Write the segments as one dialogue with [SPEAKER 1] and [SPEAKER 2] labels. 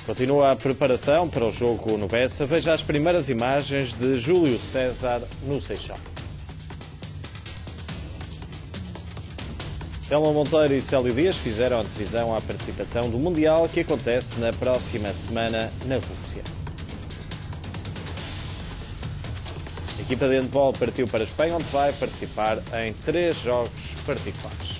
[SPEAKER 1] Continua a preparação para o jogo no Bessa. Veja as primeiras imagens de Júlio César no Seixal. Telma Monteiro e Célio Dias fizeram antevisão à participação do Mundial que acontece na próxima semana na Rússia. A equipa de handball partiu para a Espanha, onde vai participar em 3 jogos particulares.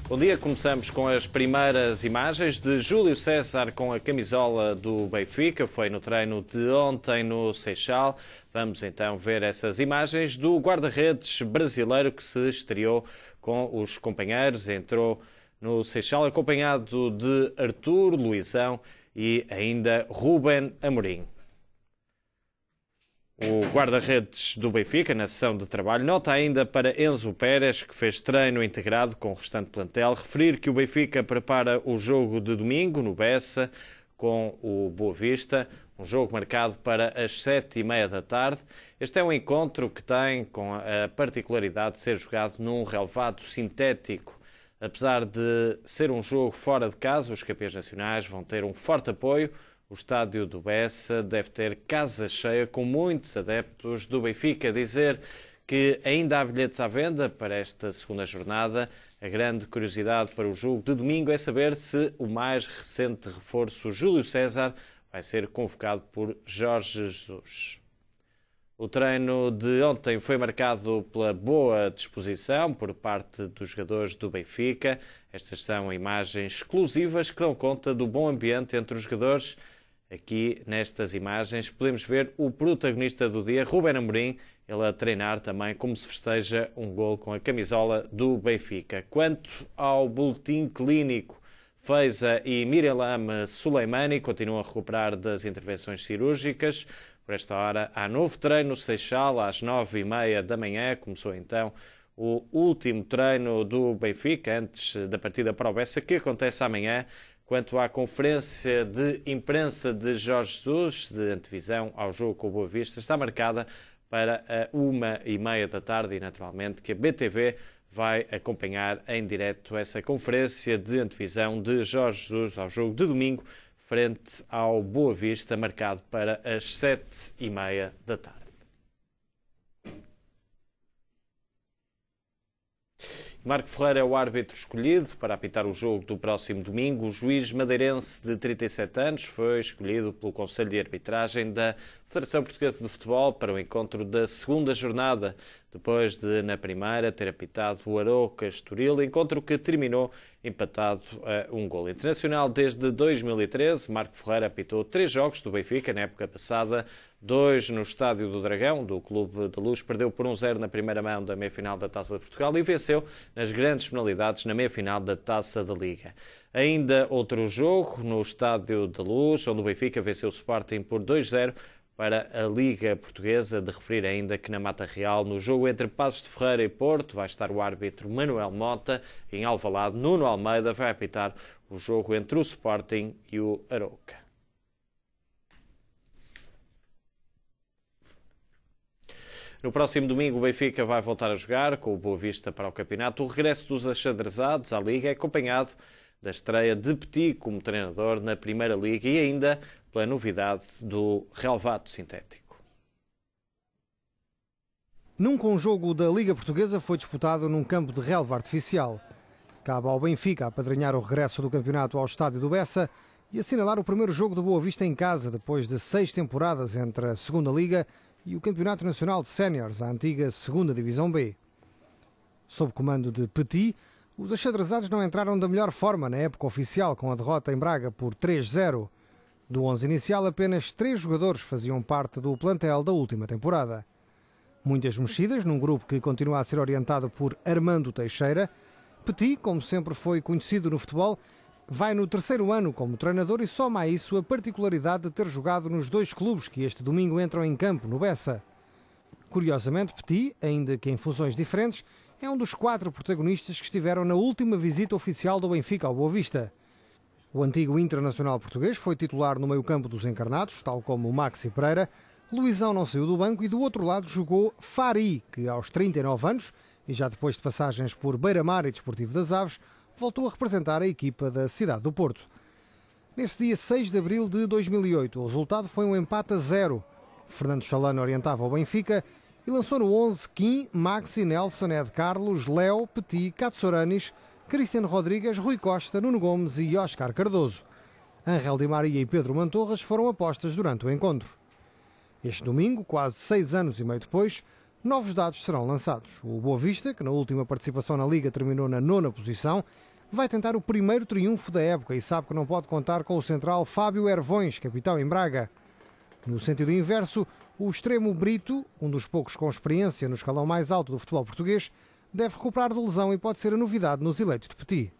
[SPEAKER 1] Bom dia, começamos com as primeiras imagens de Júlio César com a camisola do Benfica. Foi no treino de ontem no Seixal. Vamos então ver essas imagens do guarda-redes brasileiro que se estreou com os companheiros. Entrou no Seixal acompanhado de Arthur, Luizão e ainda Rúben Amorim. O guarda-redes do Benfica, na sessão de trabalho, nota ainda para Enzo Pérez, que fez treino integrado com o restante plantel, referir que o Benfica prepara o jogo de domingo no Bessa com o Boa Vista, um jogo marcado para as 7h30 da tarde. Este é um encontro que tem com a particularidade de ser jogado num relvado sintético. Apesar de ser um jogo fora de casa, os campeões nacionais vão ter um forte apoio. O estádio do Bessa deve ter casa cheia com muitos adeptos do Benfica. Dizer que ainda há bilhetes à venda para esta segunda jornada. A grande curiosidade para o jogo de domingo é saber se o mais recente reforço, Júlio César, vai ser convocado por Jorge Jesus. O treino de ontem foi marcado pela boa disposição por parte dos jogadores do Benfica. Estas são imagens exclusivas que dão conta do bom ambiente entre os jogadores. Aqui, nestas imagens, podemos ver o protagonista do dia, Rúben Amorim, ele a treinar também como se festeja um gol com a camisola do Benfica. Quanto ao boletim clínico, Feiza e Miriam Suleimani continuam a recuperar das intervenções cirúrgicas. Por esta hora, há novo treino no Seixal, às 9h30 da manhã. Começou então o último treino do Benfica, antes da partida para o Bessa, que acontece amanhã. Quanto à conferência de imprensa de Jorge Jesus, de antevisão ao jogo com o Boa Vista, está marcada para a 1h30 da tarde e, naturalmente, que a BTV vai acompanhar em direto essa conferência de antevisão de Jorge Jesus ao jogo de domingo, frente ao Boa Vista, marcado para as 7h30 da tarde. Marco Ferreira é o árbitro escolhido para apitar o jogo do próximo domingo. O juiz madeirense de 37 anos foi escolhido pelo Conselho de Arbitragem da Federação Portuguesa de Futebol para o encontro da segunda jornada, depois de, na primeira, ter apitado o Arouca-Estoril, encontro que terminou empatado a 1 internacional. Desde 2013, Marco Ferreira apitou 3 jogos do Benfica na época passada, 2 no Estádio do Dragão, do Clube da Luz, perdeu por 1-0 na primeira mão da meia-final da Taça de Portugal e venceu nas grandes penalidades na meia-final da Taça da Liga. Ainda outro jogo no Estádio da Luz, onde o Benfica venceu o Sporting por 2-0 para a Liga Portuguesa. De referir ainda que na Mata Real, no jogo entre Paços de Ferreira e Porto, vai estar o árbitro Manuel Mota. Em Alvalade, Nuno Almeida vai apitar o jogo entre o Sporting e o Arouca. No próximo domingo, o Benfica vai voltar a jogar com o Boa Vista para o campeonato. O regresso dos achadrezados à Liga é acompanhado da estreia de Petit como treinador na Primeira Liga e ainda pela novidade do relvado sintético.
[SPEAKER 2] Nunca um jogo da Liga Portuguesa foi disputado num campo de relva artificial. Cabe ao Benfica apadrinhar o regresso do campeonato ao estádio do Bessa e assinalar o primeiro jogo do Boa Vista em casa, depois de 6 temporadas entre a Segunda Liga e o Campeonato Nacional de Séniores, a antiga Segunda Divisão B. Sob comando de Petit, os achadrezados não entraram da melhor forma na época oficial, com a derrota em Braga por 3-0. Do 11 inicial, apenas 3 jogadores faziam parte do plantel da última temporada. Muitas mexidas num grupo que continua a ser orientado por Armando Teixeira. Petit, como sempre foi conhecido no futebol, vai no 3º ano como treinador e soma a isso a particularidade de ter jogado nos 2 clubes que este domingo entram em campo no Bessa. Curiosamente, Petit, ainda que em funções diferentes, é um dos 4 protagonistas que estiveram na última visita oficial do Benfica ao Boa Vista. O antigo internacional português foi titular no meio-campo dos encarnados, tal como o Maxi Pereira. Luizão não saiu do banco e do outro lado jogou Fari, que aos 39 anos, e já depois de passagens por Beira-Mar e Desportivo das Aves, voltou a representar a equipa da cidade do Porto. Nesse dia 6 de abril de 2008, o resultado foi um empate a 0. Fernando Chalano orientava o Benfica e lançou no 11 Kim, Maxi, Nelson, Ed Carlos, Léo, Petit, Katsouranis, Cristiano Rodrigues, Rui Costa, Nuno Gomes e Óscar Cardoso. Ángel Di Maria e Pedro Mantorras foram apostas durante o encontro. Este domingo, quase 6 anos e meio depois, novos dados serão lançados. O Boa Vista, que na última participação na Liga terminou na 9ª posição, vai tentar o primeiro triunfo da época e sabe que não pode contar com o central Fábio Hervões, capitão em Braga. No sentido inverso, o extremo Brito, um dos poucos com experiência no escalão mais alto do futebol português, deve recuperar de lesão e pode ser a novidade nos eleitos de Petit.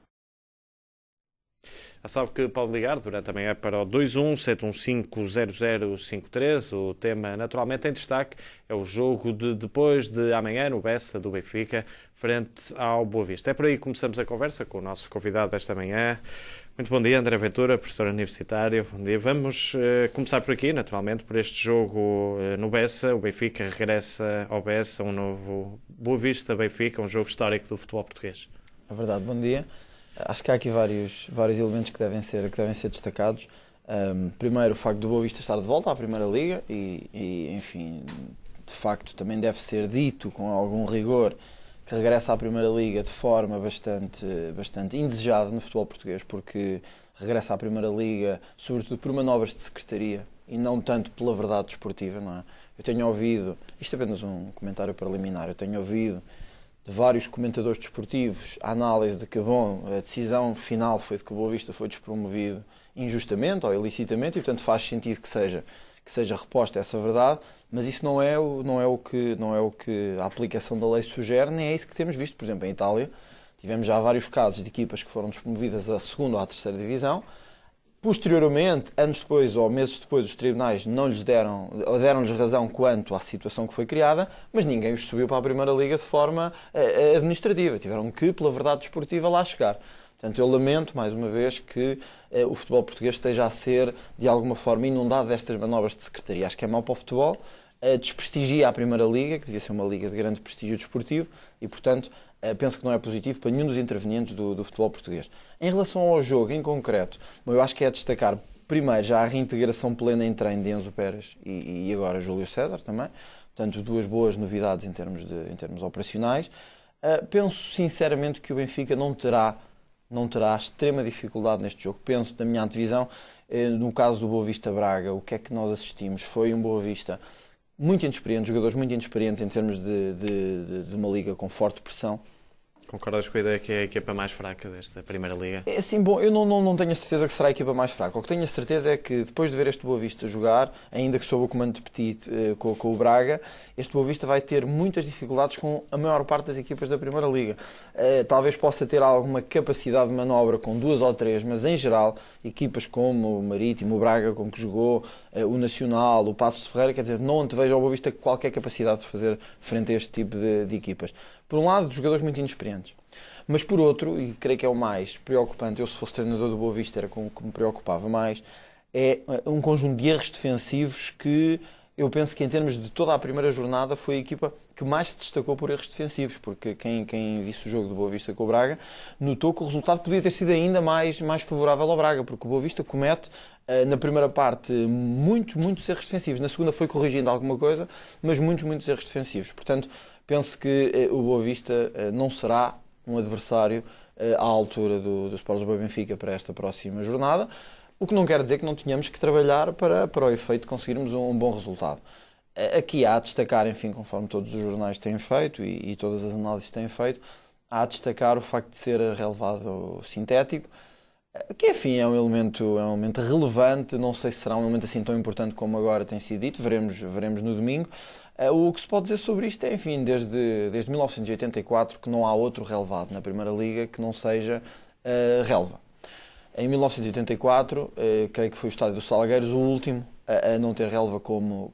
[SPEAKER 1] Já sabe que pode ligar durante a manhã para o 21-715-0053. O tema, naturalmente, em destaque é o jogo de depois de amanhã no Bessa do Benfica, frente ao Boa Vista. É por aí que começamos a conversa com o nosso convidado desta manhã. Muito bom dia, André Ventura, professor universitário. Bom dia. Vamos começar por aqui, naturalmente, por este jogo no Bessa. O Benfica regressa ao Bessa, um novo Boa Vista-Benfica, um jogo histórico do futebol português.
[SPEAKER 3] É verdade, bom dia. Acho que há aqui vários elementos que devem ser destacados. Primeiro, o facto do Boa Vista estar de volta à Primeira Liga e, enfim, de facto também deve ser dito com algum rigor que regressa à Primeira Liga de forma bastante indesejada no futebol português, porque regressa à Primeira Liga sobretudo por manobras de secretaria e não tanto pela verdade desportiva, não é? Eu tenho ouvido, isto é apenas um comentário preliminar, eu tenho ouvido de vários comentadores desportivos a análise de que, a decisão final foi de que o Boa Vista foi despromovido injustamente ou ilicitamente e, portanto, faz sentido que seja reposta essa verdade, mas isso não é o que a aplicação da lei sugere, nem é isso que temos visto. Por exemplo, em Itália, tivemos já vários casos de equipas que foram despromovidas à 2ª ou à 3ª divisão. Posteriormente, anos depois ou meses depois, os tribunais não lhes deram-lhes razão quanto à situação que foi criada, mas ninguém os subiu para a Primeira Liga de forma administrativa. Tiveram que, pela verdade desportiva, lá chegar. Portanto, eu lamento, mais uma vez, que o futebol português esteja a ser, de alguma forma, inundado destas manobras de secretaria. Acho que é mau para o futebol, desprestigia a Primeira Liga, que devia ser uma liga de grande prestígio desportivo, e, portanto, penso que não é positivo para nenhum dos intervenientes do futebol português. Em relação ao jogo em concreto, eu acho que é destacar, primeiro, já a reintegração plena em treino de Enzo Pérez e agora Júlio César também. Portanto, duas boas novidades em termos operacionais. Penso, sinceramente, que o Benfica não terá extrema dificuldade neste jogo. Penso, na minha antevisão, no caso do Boa Vista Braga, o que é que nós assistimos? Foi um Boa Vista muito inexperiente, jogadores muito inexperientes em termos de uma liga com forte pressão.
[SPEAKER 1] Concordas com a ideia que é a equipa mais fraca desta Primeira Liga?
[SPEAKER 3] É assim, bom, eu não tenho a certeza que será a equipa mais fraca. O que tenho a certeza é que, depois de ver este Boa Vista jogar, ainda que sob o comando de Petit com o Braga, este Boa Vista vai ter muitas dificuldades com a maior parte das equipas da Primeira Liga. Talvez possa ter alguma capacidade de manobra com 2 ou 3, mas em geral, equipas como o Marítimo, o Braga, com que jogou, o Nacional, o Passos de Ferreira, quer dizer, não antevejo ao Boa Vista qualquer capacidade de fazer frente a este tipo de equipas. Por um lado, de jogadores muito inexperientes. Mas por outro, e creio que é o mais preocupante, eu se fosse treinador do Boa Vista era com o que me preocupava mais, é um conjunto de erros defensivos que eu penso que em termos de toda a primeira jornada foi a equipa que mais se destacou por erros defensivos, porque quem visse o jogo do Boa Vista com o Braga notou que o resultado podia ter sido ainda mais favorável ao Braga, porque o Boa Vista comete na primeira parte muitos erros defensivos, na segunda foi corrigindo alguma coisa, mas muitos erros defensivos. Portanto, penso que o Boa Vista não será um adversário à altura do Sport Lisboa e Benfica para esta próxima jornada, o que não quer dizer que não tenhamos que trabalhar para o efeito de conseguirmos um bom resultado. Aqui há a destacar, enfim, conforme todos os jornais têm feito e todas as análises têm feito, há a destacar o facto de ser relevado sintético, que, enfim, é um elemento relevante, não sei se será um elemento assim tão importante como agora tem sido dito, veremos no domingo. O que se pode dizer sobre isto é, enfim, desde 1984 que não há outro relevado na Primeira Liga que não seja relva. Em 1984, creio que foi o Estádio dos Salgueiros o último a não ter relva como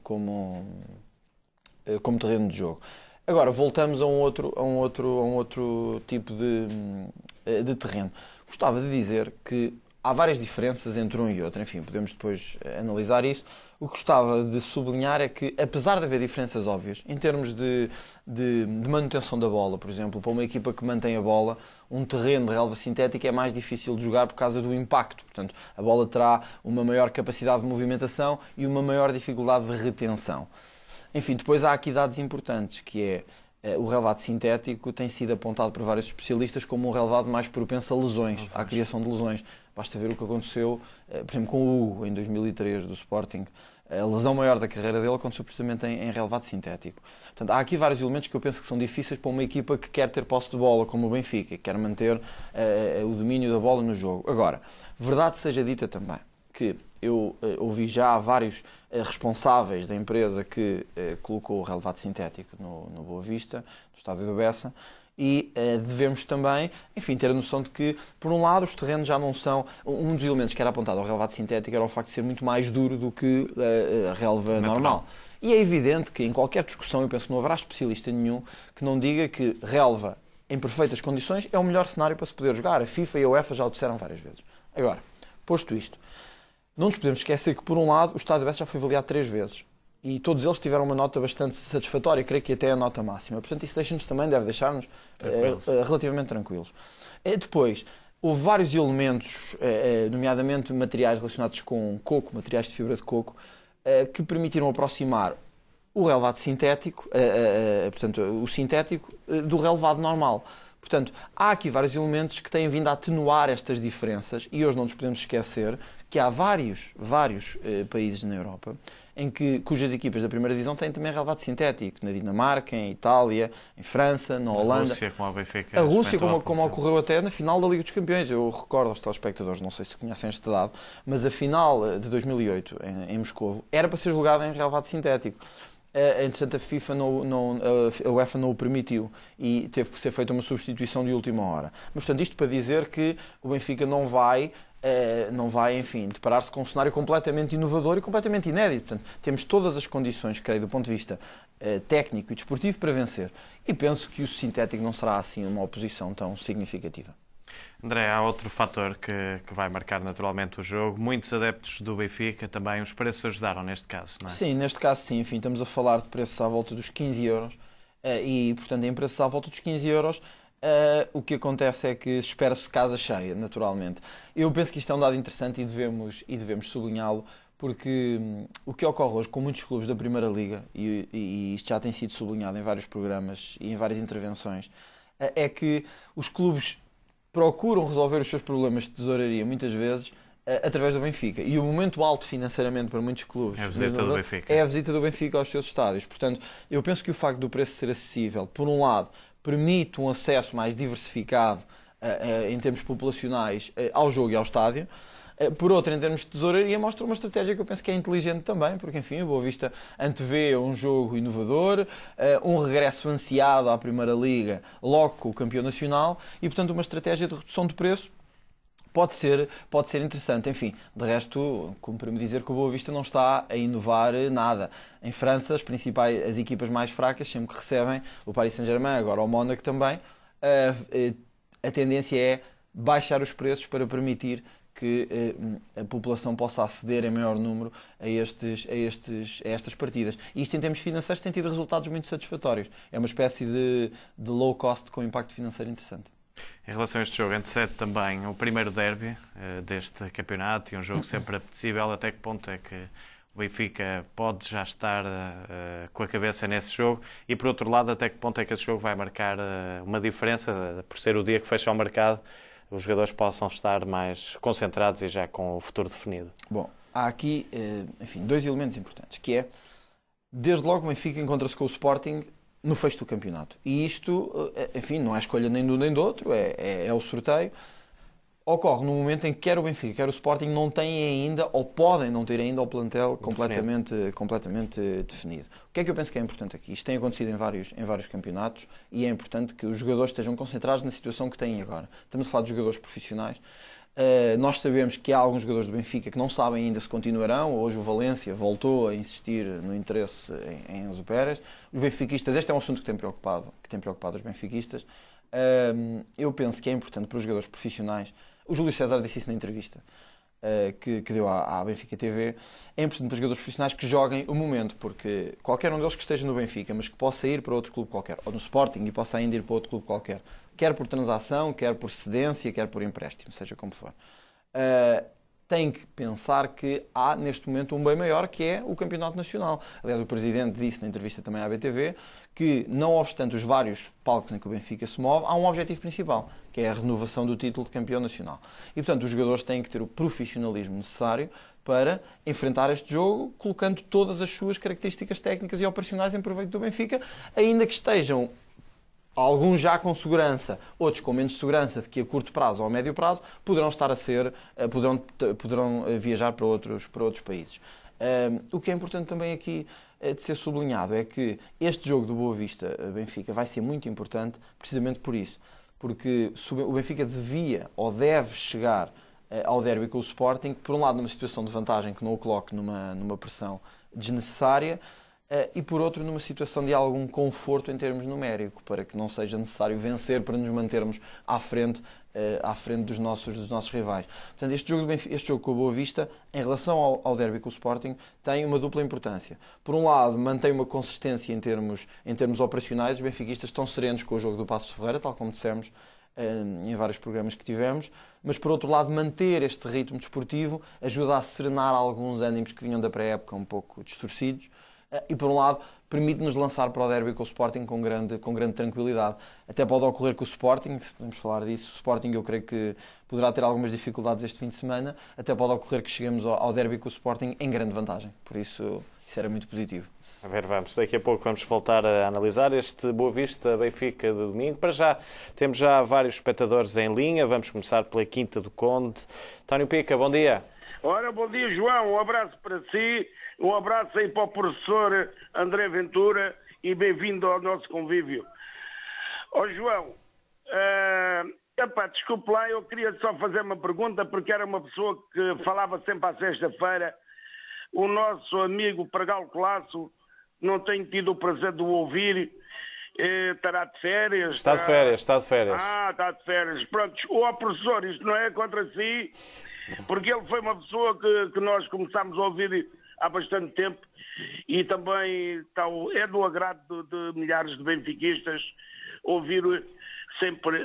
[SPEAKER 3] terreno de jogo. Agora, voltamos a um outro tipo de terreno. Gostava de dizer que há várias diferenças entre um e outro, enfim, podemos depois analisar isso. o que gostava de sublinhar é que, apesar de haver diferenças óbvias, em termos de manutenção da bola, por exemplo, para uma equipa que mantém a bola, um terreno de relva sintética é mais difícil de jogar por causa do impacto. Portanto, a bola terá uma maior capacidade de movimentação e uma maior dificuldade de retenção. Enfim, depois há aqui dados importantes, que é o relvado sintético tem sido apontado por vários especialistas como um relvado mais propenso a lesões, à criação de lesões. Basta ver o que aconteceu, por exemplo, com o Hugo, em 2003, do Sporting. A lesão maior da carreira dele aconteceu precisamente em relvado sintético. Portanto, há aqui vários elementos que eu penso que são difíceis para uma equipa que quer ter posse de bola, como o Benfica, que quer manter o domínio da bola no jogo. Agora, verdade seja dita também, que eu ouvi já vários responsáveis da empresa que colocou o relvado sintético no Boa Vista, no estádio do Bessa, e devemos também, enfim, ter a noção de que, por um lado, os terrenos já não são... Um dos elementos que era apontado ao relvado sintético era o facto de ser muito mais duro do que a relva normal. E é evidente que, em qualquer discussão, eu penso que não haverá especialista nenhum que não diga que relva em perfeitas condições é o melhor cenário para se poder jogar. A FIFA e a UEFA já o disseram várias vezes. Agora, posto isto, não nos podemos esquecer que, por um lado, o estádio Bessa já foi avaliado 3 vezes. E todos eles tiveram uma nota bastante satisfatória, creio que até a nota máxima. Portanto, isso deve deixar-nos relativamente tranquilos. Depois, houve vários elementos, nomeadamente materiais relacionados com coco, materiais de fibra de coco, que permitiram aproximar o relvado sintético, portanto, o sintético, do relvado normal. Portanto, há aqui vários elementos que têm vindo a atenuar estas diferenças e hoje não nos podemos esquecer que há vários países na Europa cujas equipas da primeira divisão têm também relvado sintético. Na Dinamarca, em Itália, em França, na Holanda.
[SPEAKER 1] A Rússia, como a Benfica.
[SPEAKER 3] A Rússia, como ocorreu até na final da Liga dos Campeões. Eu recordo aos telespectadores, não sei se conhecem este dado, mas a final de 2008, em Moscovo, era para ser jogada em relvado sintético. Entretanto, a UEFA não o permitiu e teve que ser feita uma substituição de última hora. Mas, portanto, isto para dizer que o Benfica não vai, enfim, deparar-se com um cenário completamente inovador e completamente inédito. Portanto, temos todas as condições, creio, do ponto de vista técnico e desportivo para vencer. E penso que o sintético não será, assim, uma oposição tão significativa.
[SPEAKER 1] André, há outro fator que vai marcar naturalmente o jogo. Muitos adeptos do Benfica também, os preços ajudaram neste caso, não é?
[SPEAKER 3] Sim, neste caso sim. Enfim, estamos a falar de preços à volta dos 15 euros e, portanto, em preços à volta dos 15 euros, o que acontece é que espera-se casa cheia, naturalmente. Eu penso que isto é um dado interessante e devemos sublinhá-lo, porque o que ocorre hoje com muitos clubes da Primeira Liga, e isto já tem sido sublinhado em vários programas e em várias intervenções, é que os clubes procuram resolver os seus problemas de tesouraria, muitas vezes, através do Benfica. E o momento alto financeiramente para muitos clubes
[SPEAKER 1] é a visita do Benfica.
[SPEAKER 3] É a visita do Benfica aos seus estádios. Portanto, eu penso que o facto do preço ser acessível, por um lado, permite um acesso mais diversificado em termos populacionais ao jogo e ao estádio. Por outro, em termos de tesouraria, mostra uma estratégia que eu penso que é inteligente também, porque, enfim, o Boa Vista antevê um jogo inovador, um regresso ansiado à Primeira Liga, logo com o campeão nacional, e, portanto, uma estratégia de redução de preço pode ser interessante. Enfim, de resto, cumpre-me dizer que o Boa Vista não está a inovar nada. Em França, as equipas mais fracas, sempre que recebem o Paris Saint-Germain, agora o Mónaco também, a tendência é baixar os preços para permitir que a população possa aceder em maior número a estas partidas. E isto, em termos financeiros, tem tido resultados muito satisfatórios. É uma espécie de low cost com impacto financeiro interessante.
[SPEAKER 1] Em relação a este jogo, antecede também o primeiro derby deste campeonato e um jogo sempre apetecível. Até que ponto é que o Benfica pode já estar com a cabeça nesse jogo? E, por outro lado, até que ponto é que esse jogo vai marcar uma diferença, por ser o dia que fecha o mercado, os jogadores possam estar mais concentrados e já com o futuro definido?
[SPEAKER 3] Bom, há aqui, enfim, 2 elementos importantes, que é, desde logo o Benfica encontra-se com o Sporting no fecho do campeonato. E isto, enfim, não é escolha nem de um nem do outro, é o sorteio. Ocorre no momento em que quer o Benfica, quer o Sporting não têm ainda, ou podem não ter ainda, o plantel completamente definido. O que é que eu penso que é importante aqui? Isto tem acontecido em vários campeonatos e é importante que os jogadores estejam concentrados na situação que têm agora. Estamos a falar de jogadores profissionais. Nós sabemos que há alguns jogadores do Benfica que não sabem ainda se continuarão. Hoje o Valência voltou a insistir no interesse em Enzo Pérez. Os benfiquistas, este é um assunto que tem preocupado os benfiquistas. Eu penso que é importante para os jogadores profissionais. O Júlio César disse isso na entrevista. que deu à Benfica TV, é importante para os jogadores profissionais que joguem o momento, porque qualquer um deles que esteja no Benfica, mas que possa ir para outro clube qualquer, ou no Sporting e possa ainda ir para outro clube qualquer, quer por transação, quer por cedência, quer por empréstimo, seja como for, tem que pensar que há neste momento um bem maior, que é o Campeonato Nacional. Aliás, o Presidente disse na entrevista também à BTV que, não obstante os vários palcos em que o Benfica se move, há um objetivo principal, que é a renovação do título de campeão nacional. E, portanto, os jogadores têm que ter o profissionalismo necessário para enfrentar este jogo, colocando todas as suas características técnicas e operacionais em proveito do Benfica, ainda que estejam alguns já com segurança, outros com menos segurança de que a curto prazo ou a médio prazo poderão estar a ser, poderão viajar para outros países. O que é importante também aqui de ser sublinhado é que este jogo do Boa Vista-Benfica vai ser muito importante precisamente por isso, porque o Benfica devia ou deve chegar ao derby com o Sporting, por um lado numa situação de vantagem que não o coloque numa pressão desnecessária, e por outro numa situação de algum conforto em termos numéricos, para que não seja necessário vencer para nos mantermos à frente dos nossos rivais. Portanto, este jogo com o Boa Vista, em relação ao derby com o Sporting, tem uma dupla importância. Por um lado, mantém uma consistência em termos operacionais, os benfiquistas estão serenos com o jogo do Paços de Ferreira, tal como dissemos em vários programas que tivemos, mas por outro lado manter este ritmo desportivo ajuda a serenar alguns ânimos que vinham da pré-época um pouco distorcidos, e por um lado permite-nos lançar para o derby com o Sporting com grande tranquilidade. Até pode ocorrer que o Sporting, se podemos falar disso, o Sporting eu creio que poderá ter algumas dificuldades este fim de semana, até pode ocorrer que cheguemos ao derby com o Sporting em grande vantagem, por isso era muito positivo.
[SPEAKER 1] A ver, daqui a pouco vamos voltar a analisar este Boa Vista Benfica de domingo. Para já, temos já vários espectadores em linha, vamos começar pela Quinta do Conde. António Pica, bom dia.
[SPEAKER 4] Ora, bom dia, João, um abraço para si. Um abraço aí para o professor André Ventura e bem-vindo ao nosso convívio. João, desculpe lá, eu queria só fazer uma pergunta, porque era uma pessoa que falava sempre à sexta-feira. O nosso amigo Pregal Colasso, não tenho tido o prazer de o ouvir, estará de férias?
[SPEAKER 1] Está de férias.
[SPEAKER 4] Está de férias. Pronto, professor, isto não é contra si, porque ele foi uma pessoa que nós começámos a ouvir há bastante tempo e também é do agrado de milhares de benfiquistas ouvir sempre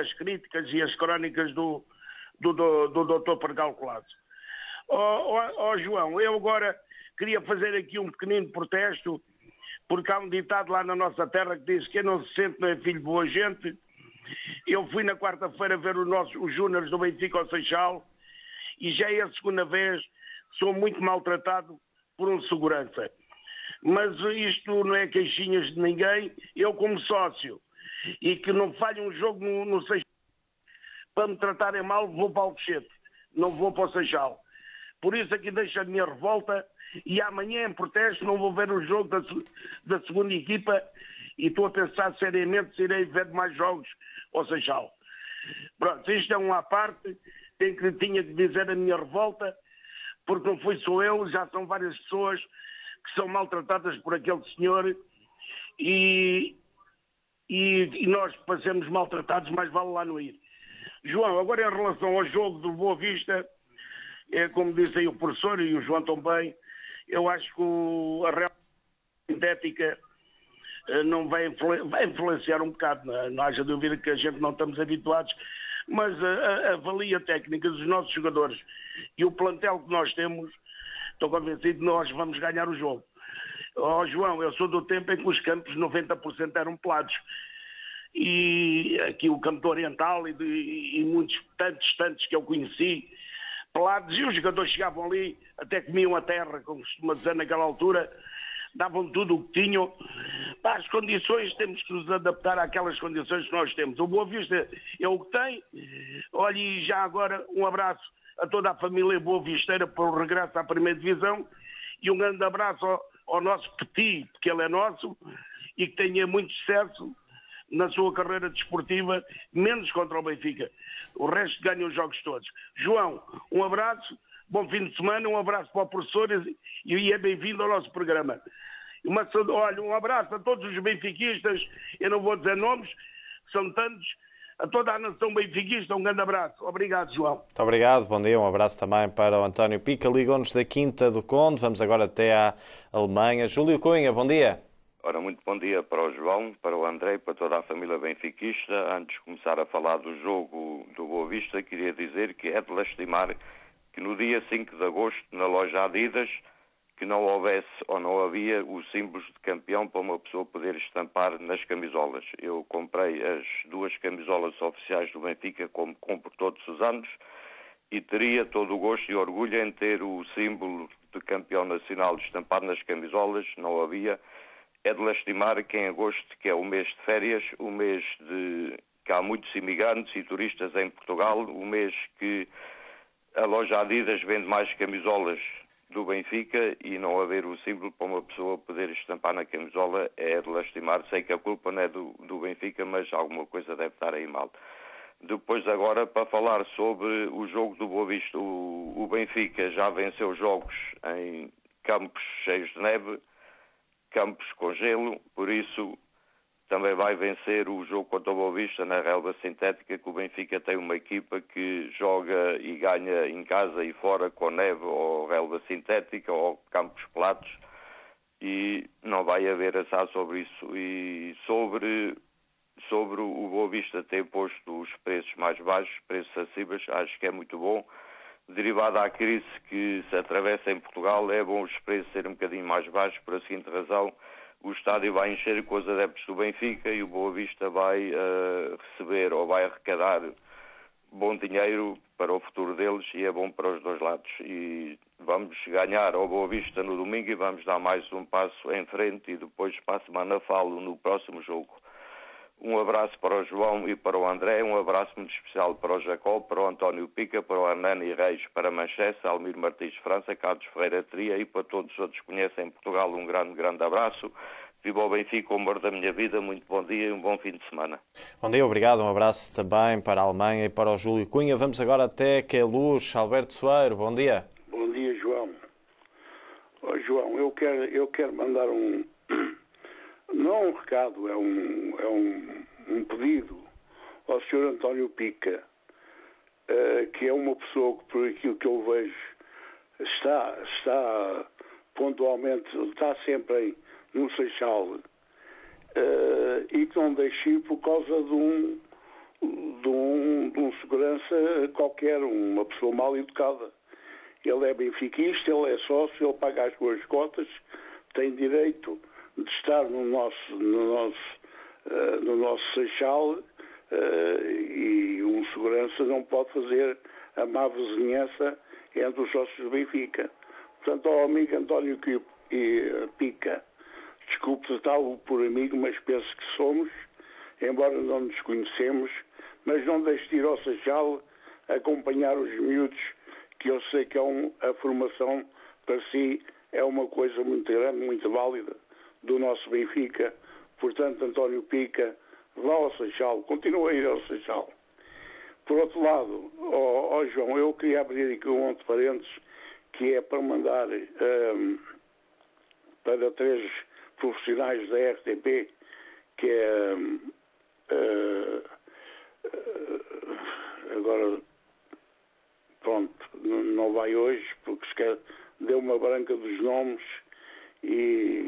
[SPEAKER 4] as críticas e as crónicas do Dr. Pregal Colasso. João, eu agora queria fazer aqui um pequenino protesto, porque há um ditado lá na nossa terra que diz que quem não se sente não é filho de boa gente. Eu fui na quarta-feira ver os Júniores do Benfica ao Seixal e já é a segunda vez sou muito maltratado por um segurança. Mas isto não é queixinhas de ninguém. Eu, como sócio, e que não falhe um jogo no Seixal, para me tratarem mal, vou para o Alcochete. Não vou para o Seixal. Por isso aqui deixo a minha revolta e amanhã, em protesto, não vou ver o jogo da segunda equipa e estou a pensar seriamente se irei ver mais jogos ao Seixal. Pronto, isto é uma parte. Tinha que dizer a minha revolta, porque não fui só eu, já são várias pessoas que são maltratadas por aquele senhor e nós, para sermos maltratados, mais vale lá não ir. João, agora em relação ao jogo do Boa Vista, como disse aí o professor e o João também, eu acho que a real sintética não vai influenciar um bocado, não haja dúvida que a gente não estamos habituados, mas a valia técnica dos nossos jogadores e o plantel que nós temos, estou convencido que nós vamos ganhar o jogo. João, eu sou do tempo em que os campos 90% eram pelados. E aqui o campo oriental e muitos tantos que eu conheci, pelados, e os jogadores chegavam ali, até comiam a terra, como costuma dizer naquela altura, davam tudo o que tinham. Para as condições, temos que nos adaptar àquelas condições que nós temos. O Boa Vista é o que tem. Olha, e já agora um abraço a toda a família Boa Visteira pelo regresso à primeira divisão e um grande abraço ao nosso Petit, porque ele é nosso, e que tenha muito sucesso na sua carreira desportiva, menos contra o Benfica. O resto ganha os jogos todos. João, um abraço, bom fim de semana, um abraço para o professor e é bem-vindo ao nosso programa. Olha, um abraço a todos os benfiquistas, eu não vou dizer nomes, são tantos, a toda a nação benfiquista. Um grande abraço. Obrigado, João.
[SPEAKER 1] Muito obrigado, bom dia. Um abraço também para o António Pica. Ligou-nos da Quinta do Conde. Vamos agora até à Alemanha. Júlio Cunha, bom dia.
[SPEAKER 5] Ora, muito bom dia para o João, para o André e para toda a família benfiquista. Antes de começar a falar do jogo do Boa Vista, queria dizer que é de lastimar que no dia 5 de agosto, na loja Adidas, que não houvesse ou não havia os símbolos de campeão para uma pessoa poder estampar nas camisolas. Eu comprei as 2 camisolas oficiais do Benfica, como compro todos os anos, e teria todo o gosto e orgulho em ter o símbolo de campeão nacional estampado nas camisolas. Não havia. É de lastimar que em agosto, que é o mês de férias, o mês que há muitos imigrantes e turistas em Portugal, o mês que a loja Adidas vende mais camisolas do Benfica e não haver o símbolo para uma pessoa poder estampar na camisola é de lastimar. Sei que a culpa não é do Benfica, mas alguma coisa deve estar aí mal. Depois agora, para falar sobre o jogo do Boa Vista, o Benfica já venceu jogos em campos cheios de neve, campos com gelo, por isso também vai vencer o jogo contra o Boa Vista na relva sintética, que o Benfica tem uma equipa que joga e ganha em casa e fora com neve ou relva sintética ou campos platos, e não vai haver assado sobre isso. E sobre o Boa Vista ter posto os preços mais baixos, preços acessíveis, acho que é muito bom. Derivada à crise que se atravessa em Portugal, é bom os preços serem um bocadinho mais baixos, por a seguinte razão: o estádio vai encher com os adeptos do Benfica e o Boa Vista vai receber ou vai arrecadar bom dinheiro para o futuro deles, e é bom para os dois lados. E vamos ganhar ao Boa Vista no domingo e vamos dar mais um passo em frente, e depois para a semana falo no próximo jogo. Um abraço para o João e para o André, um abraço muito especial para o Jacob, para o António Pica, para o Hernani Reis, para Manchester, Almir Martins França, Carlos Ferreira Tria, e para todos os outros que conhecem Portugal, um grande abraço. Viva o Benfica, o amor da minha vida, muito bom dia e um bom fim de semana.
[SPEAKER 1] Bom dia, obrigado, um abraço também para a Alemanha e para o Júlio Cunha. Vamos agora até Queluz. Alberto Soeiro, bom dia.
[SPEAKER 6] Bom dia, João. João, eu quero mandar não um recado, é um pedido ao Sr. António Pica, que é uma pessoa que, por aquilo que eu vejo, está pontualmente, está sempre no Seixal, e que não deixe ir por causa de um segurança qualquer, uma pessoa mal educada. Ele é benfiquista, ele é sócio, ele paga as suas cotas, tem direito de estar no nosso Seixal, e um segurança não pode fazer a má vizinhança entre os sócios do Benfica. Portanto, ao amigo António Pica, desculpe tratá-lo por amigo, mas penso que somos, embora não nos conhecemos, mas não deixe de ir ao Seixal acompanhar os miúdos, que eu sei que a formação para si é uma coisa muito grande, muito válida do nosso Benfica. Portanto, António Pica, vá ao Seixal, continua a ir ao Seixal. Por outro lado, João, eu queria abrir aqui um entre parênteses, que é para mandar para 3 profissionais da RTP, que é agora pronto, não vai hoje porque se deu uma branca dos nomes e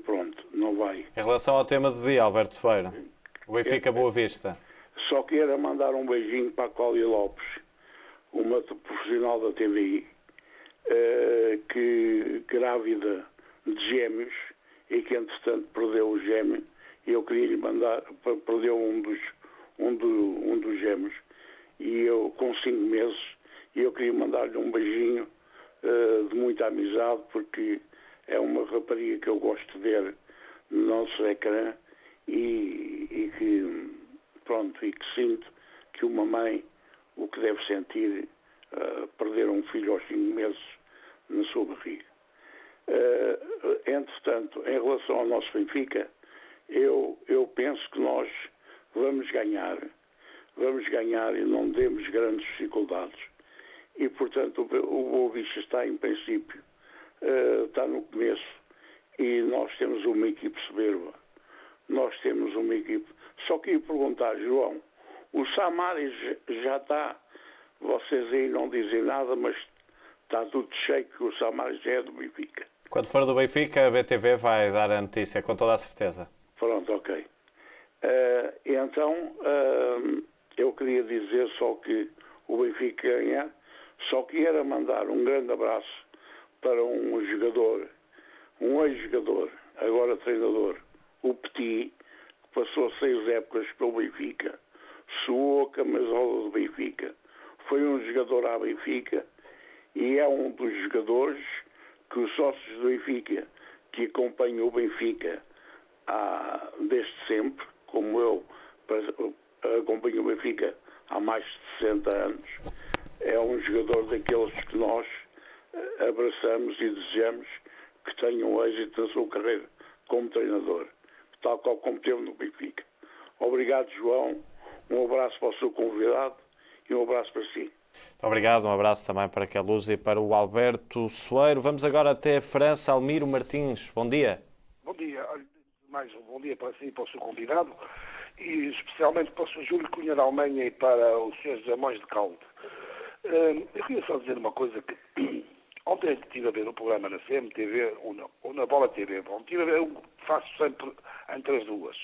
[SPEAKER 6] pronto, não vai.
[SPEAKER 1] Em relação ao tema do dia, Alberto Soeiro, o Benfica Boa Vista.
[SPEAKER 6] Só quero mandar um beijinho para a Cláudia Lopes, uma profissional da TVI, que grávida de gêmeos e que entretanto perdeu o gêmeo, e eu queria lhe mandar, perdeu um dos gêmeos, e eu com 5 meses, e eu queria mandar-lhe um beijinho de muita amizade, porque é uma rapariga que eu gosto de ver no nosso ecrã, e que pronto, e que sinto que uma mãe o que deve sentir perder um filho aos 5 meses na sua barriga. Entretanto, em relação ao nosso Benfica, eu penso que nós vamos ganhar e não temos grandes dificuldades. E, portanto, o Boa Vista está, em princípio, está no começo, e nós temos uma equipe soberba. Nós temos uma equipe. Só queria perguntar, João, O Samaris já está, vocês aí não dizem nada, mas está tudo cheio que o Samaris é do Benfica.
[SPEAKER 1] Quando for do Benfica, a BTV vai dar a notícia, com toda a certeza.
[SPEAKER 6] Pronto, ok. Então, eu queria dizer só que o Benfica ganhar, só queria mandar um grande abraço para um jogador, um ex-jogador, agora treinador, o Petit, que passou 6 épocas pelo Benfica, suou a camisola do Benfica, foi um jogador à Benfica e é um dos jogadores que os sócios do Benfica, que acompanham o Benfica desde sempre, como eu acompanho o Benfica há mais de 60 anos, é um jogador daqueles que nós abraçamos e desejamos que tenham êxito na sua carreira como treinador, tal qual como teve no Benfica. Obrigado, João, um abraço para o seu convidado e um abraço para si.
[SPEAKER 1] Obrigado, um abraço também para a Queluz e para o Alberto Soeiro. Vamos agora até a França. Almiro Martins, bom dia.
[SPEAKER 7] Bom dia, mais um bom dia para si e para o seu convidado, e especialmente para o Sr. Júlio Cunha da Alemanha e para o Sr. José Mães de Calde. Eu queria só dizer uma coisa que ontem estive a ver um programa na CMTV ou na Bola TV. Bom, eu faço sempre entre as duas,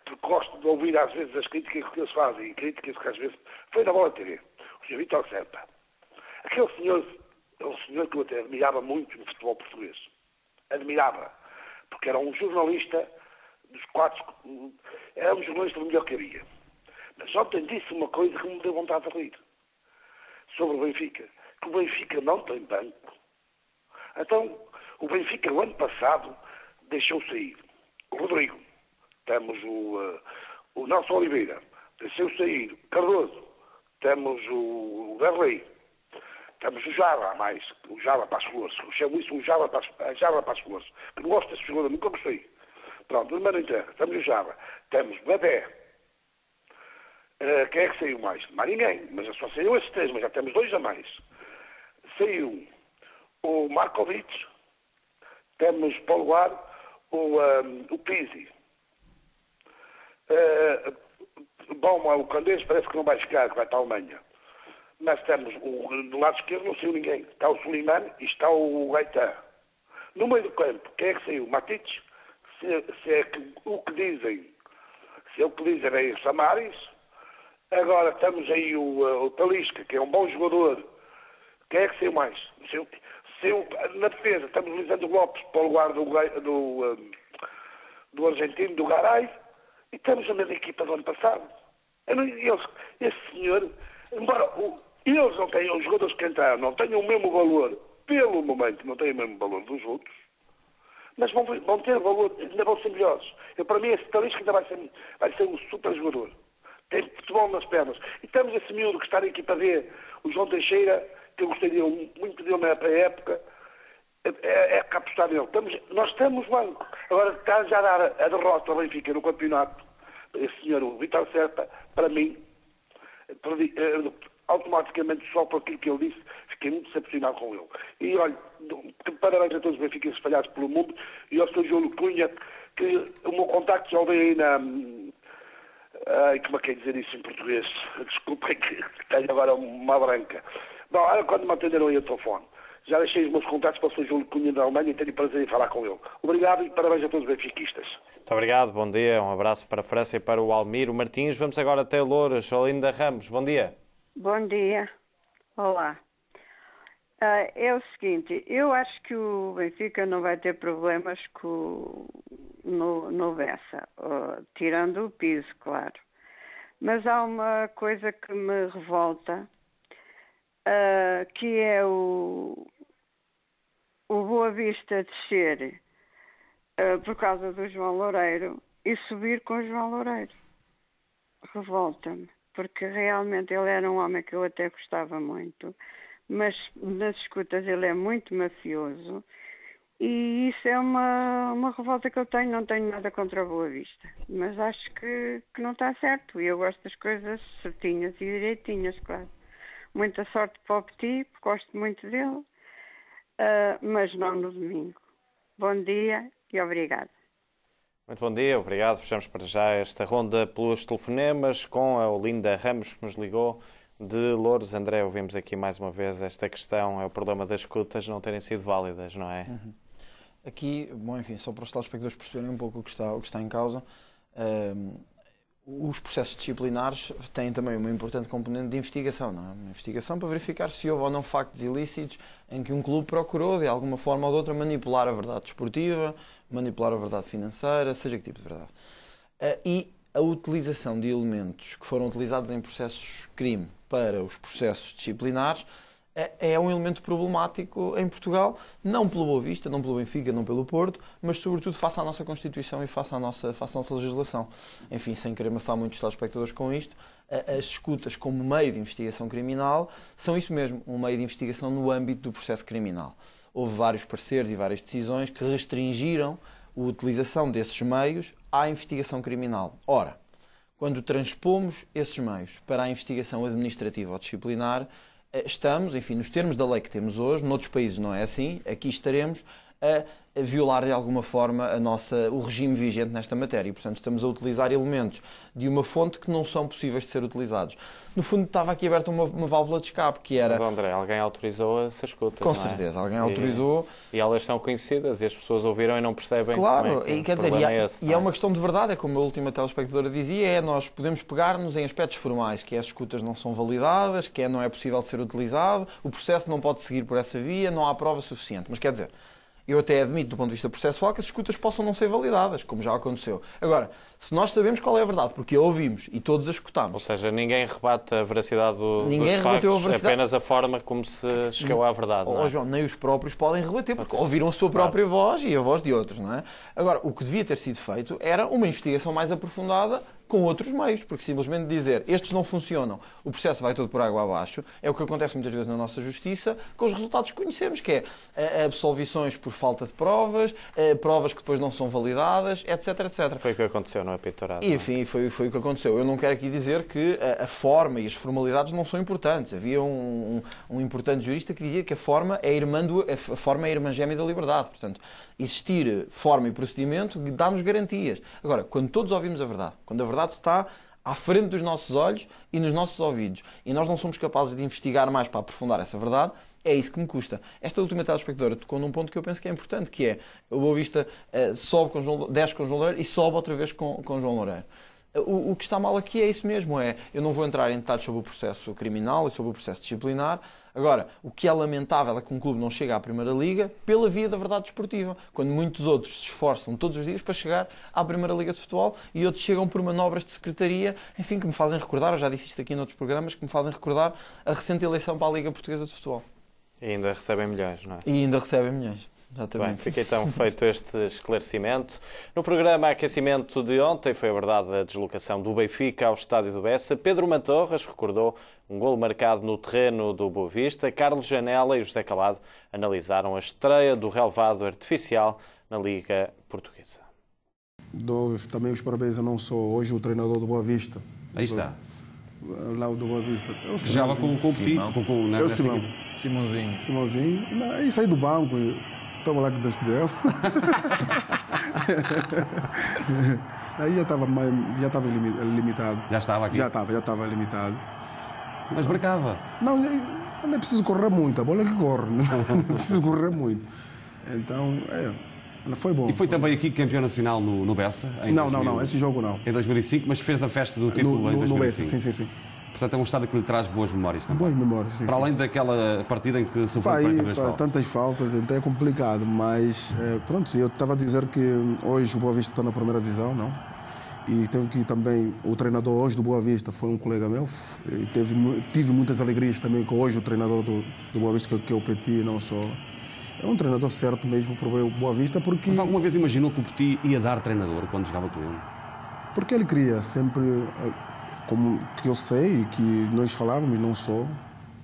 [SPEAKER 7] porque gosto de ouvir às vezes as críticas que eles fazem, e críticas que às vezes foi na Bola TV. O Sr. Vítor Serpa. Aquele senhor é um senhor que eu até admirava muito no futebol português. Admirava, porque era um jornalista dos 4, era um jornalista do melhor que havia. Mas ontem disse uma coisa que me deu vontade de rir. Sobre o Benfica. Que o Benfica não tem banco. Então, o Benfica, o ano passado, deixou sair o Rodrigo. Temos o Nelson Oliveira. Deixou sair o Cardoso. Temos o Verlei. Temos o Java, mais. O Java para as flores. Eu chamo isso o Java para as flores. Que não gosto desse jogador, nunca gostei. Pronto, mas não interessa. Temos o Java. Temos o Bebé. Quem é que saiu mais? Mais ninguém. Mas só saiu esses 3, mas já temos 2 a mais. Saiu o Markovic, temos para o lugar o Pizzi. Bom, o Candeias parece que não vai chegar, que vai para a Alemanha. Mas temos do lado esquerdo não saiu ninguém. Está o Suleiman e está o Gaetan. No meio do campo, quem é que saiu? Matic? Se é o que dizem, se é o que dizem é o Samaris. Agora temos aí o Talisca, que é um bom jogador. Quem é que saiu mais? Na defesa temos o Lisandro Lopes para o lugar do argentino, do Garay, e temos a mesma equipa do ano passado. Esse senhor, embora eles não tenham, os jogadores que entraram, não tenham o mesmo valor, pelo momento não têm o mesmo valor dos outros, mas vão ter valor, ainda vão ser melhores. Para mim esse Talisca ainda vai ser um super jogador. Tem futebol nas pernas. E temos esse miúdo que está na equipa D, o João Teixeira, que eu gostaria muito dele na época, é que apostar nele. Nós temos banco. Agora está já a dar a derrota ao Benfica no campeonato. Esse senhor, o Vítor Serpa, para mim, automaticamente, só por aquilo que ele disse, fiquei muito decepcionado com ele. E olha, parabéns a todos os benfiquistas espalhados pelo mundo, e ao Sr. Júlio Cunha, que o meu contacto já o veio aí na... como é que é dizer isso em português? Desculpem que tenho agora uma branca. Bom, quando me atenderam aí o telefone, já deixei os meus contatos para o Sr. Júlio Cunha da Alemanha e tenho prazer em falar com ele. Obrigado e parabéns a todos os benfiquistas.
[SPEAKER 1] Muito obrigado, bom dia, um abraço para a França e para o Almiro Martins. Vamos agora até Louras, Olinda Ramos, bom dia.
[SPEAKER 8] Bom dia, olá. É o seguinte, eu acho que o Benfica não vai ter problemas no Bessa, tirando o piso, claro. Mas há uma coisa que me revolta, que é o Boa Vista descer por causa do João Loureiro e subir com o João Loureiro. Revolta-me, porque realmente ele era um homem que eu até gostava muito, mas nas escutas ele é muito mafioso e isso é uma revolta que eu tenho. Não tenho nada contra a Boa Vista, mas acho que não está certo, e eu gosto das coisas certinhas e direitinhas, claro. Muita sorte para o Petit, gosto muito dele, mas não no domingo. Bom dia e obrigada.
[SPEAKER 1] Muito bom dia, obrigado. Fechamos para já esta ronda pelos telefonemas com a Olinda Ramos, que nos ligou de Louros. André, ouvimos aqui mais uma vez esta questão, é o problema das escutas não terem sido válidas, não é?
[SPEAKER 3] Aqui, bom, enfim, só para os telespectadores perceberem um pouco o que está em causa, os processos disciplinares têm também uma importante componente de investigação, não é? Uma investigação para verificar se houve ou não factos ilícitos em que um clube procurou, de alguma forma ou de outra, manipular a verdade desportiva, manipular a verdade financeira, seja que tipo de verdade. E a utilização de elementos que foram utilizados em processos crime para os processos disciplinares é um elemento problemático em Portugal, não pelo Boa Vista, não pelo Benfica, não pelo Porto, mas sobretudo face à nossa Constituição e face à nossa legislação. Enfim, sem querer amassar muitos telespectadores com isto, as escutas como meio de investigação criminal são isso mesmo, um meio de investigação no âmbito do processo criminal. Houve vários pareceres e várias decisões que restringiram a utilização desses meios à investigação criminal. Ora, quando transpomos esses meios para a investigação administrativa ou disciplinar, estamos, enfim, nos termos da lei que temos hoje, noutros países não é assim, aqui estaremos a violar de alguma forma o regime vigente nesta matéria e, portanto, estamos a utilizar elementos de uma fonte que não são possíveis de ser utilizados. No fundo, estava aqui aberta uma válvula de escape, que era...
[SPEAKER 1] Mas, André, alguém autorizou essas escutas,
[SPEAKER 3] Com certeza, alguém autorizou.
[SPEAKER 1] E elas são conhecidas e as pessoas ouviram e não percebem.
[SPEAKER 3] Claro, e quer dizer,
[SPEAKER 1] é
[SPEAKER 3] uma questão de verdade, é como a última telespectadora dizia, nós podemos pegar-nos em aspectos formais, que as escutas não são validadas, que não é possível de ser utilizado, o processo não pode seguir por essa via, não há prova suficiente. Mas quer dizer, eu até admito, do ponto de vista processual, que as escutas possam não ser validadas, como já aconteceu. Agora, se nós sabemos qual é a verdade, porque a ouvimos e todos a escutamos...
[SPEAKER 1] Ou seja, ninguém rebate a veracidade dos
[SPEAKER 3] factos,
[SPEAKER 1] apenas a forma como se chegou à verdade. Não é?
[SPEAKER 3] João, nem os próprios podem rebater, porque ouviram a sua própria voz e a voz de outros, não é? Agora, o que devia ter sido feito era uma investigação mais aprofundada com outros meios, porque simplesmente dizer estes não funcionam, o processo vai todo por água abaixo, é o que acontece muitas vezes na nossa justiça, com os resultados que conhecemos, que é absolvições por falta de provas, provas que depois não são validadas, etc, etc.
[SPEAKER 1] Foi o que aconteceu no apeitorado.
[SPEAKER 3] E, enfim, foi o que aconteceu. Eu não quero aqui dizer que a forma e as formalidades não são importantes. Havia um importante jurista que dizia que a forma é a irmã gêmea da liberdade. Portanto, existir forma e procedimento dá-nos garantias. Agora, quando todos ouvimos a verdade, quando a verdade está à frente dos nossos olhos e nos nossos ouvidos, e nós não somos capazes de investigar mais para aprofundar essa verdade, é isso que me custa. Esta última telespectadora tocou num ponto que eu penso que é importante, que é o Boa Vista desce com João Loureiro e sobe outra vez com João Loureiro. O que está mal aqui é isso mesmo, eu não vou entrar em detalhes sobre o processo criminal e sobre o processo disciplinar. Agora, o que é lamentável é que um clube não chega à Primeira Liga pela via da verdade desportiva, quando muitos outros se esforçam todos os dias para chegar à Primeira Liga de Futebol e outros chegam por manobras de secretaria, enfim, que me fazem recordar, eu já disse isto aqui noutros programas, que me fazem recordar a recente eleição para a Liga Portuguesa de Futebol.
[SPEAKER 1] E ainda recebem milhões, não é?
[SPEAKER 3] E ainda recebem milhões. Exatamente.
[SPEAKER 1] Bem, fica então feito este esclarecimento. No programa Aquecimento de ontem foi abordada a deslocação do Benfica ao estádio do Bessa. Pedro Mantorras recordou um golo marcado no terreno do Boa Vista. Carlos Janela e José Calado analisaram a estreia do relvado artificial na Liga Portuguesa.
[SPEAKER 9] Dou também os parabéns a não só hoje o treinador do Boa Vista.
[SPEAKER 10] Aí está.
[SPEAKER 9] Lá o do Boa Vista.
[SPEAKER 10] Jogava com o Petit,
[SPEAKER 9] com
[SPEAKER 11] Simãozinho.
[SPEAKER 9] Simãozinho. Aí saí do banco e estava lá que Deus deu. Aí já estava limitado.
[SPEAKER 10] Já estava aqui?
[SPEAKER 9] Já estava limitado.
[SPEAKER 10] Mas marcava?
[SPEAKER 9] Não é preciso correr muito, a bola é que corre, não preciso correr muito. Então, foi bom.
[SPEAKER 10] E foi também aqui campeão nacional no Bessa?
[SPEAKER 9] Não, esse jogo não.
[SPEAKER 10] Em 2005, mas fez a festa do título em 2005? No Bessa,
[SPEAKER 9] sim.
[SPEAKER 10] Portanto, é um estádio que lhe traz boas memórias também.
[SPEAKER 9] Boas memórias, sim.
[SPEAKER 10] Para além daquela partida em que sofreu 42 faltas.
[SPEAKER 9] Tantas faltas, então é complicado, mas pronto, eu estava a dizer que hoje o Boa Vista está na primeira divisão, não? E tenho que também, o treinador hoje do Boa Vista foi um colega meu, e tive muitas alegrias também com hoje o treinador do Boa Vista, que é o Petit, não só. É um treinador certo mesmo para o Boa Vista, porque...
[SPEAKER 10] Mas alguma vez imaginou que o Petit ia dar treinador quando jogava com ele?
[SPEAKER 9] Porque ele queria sempre... Como que eu sei e que nós falávamos, não só,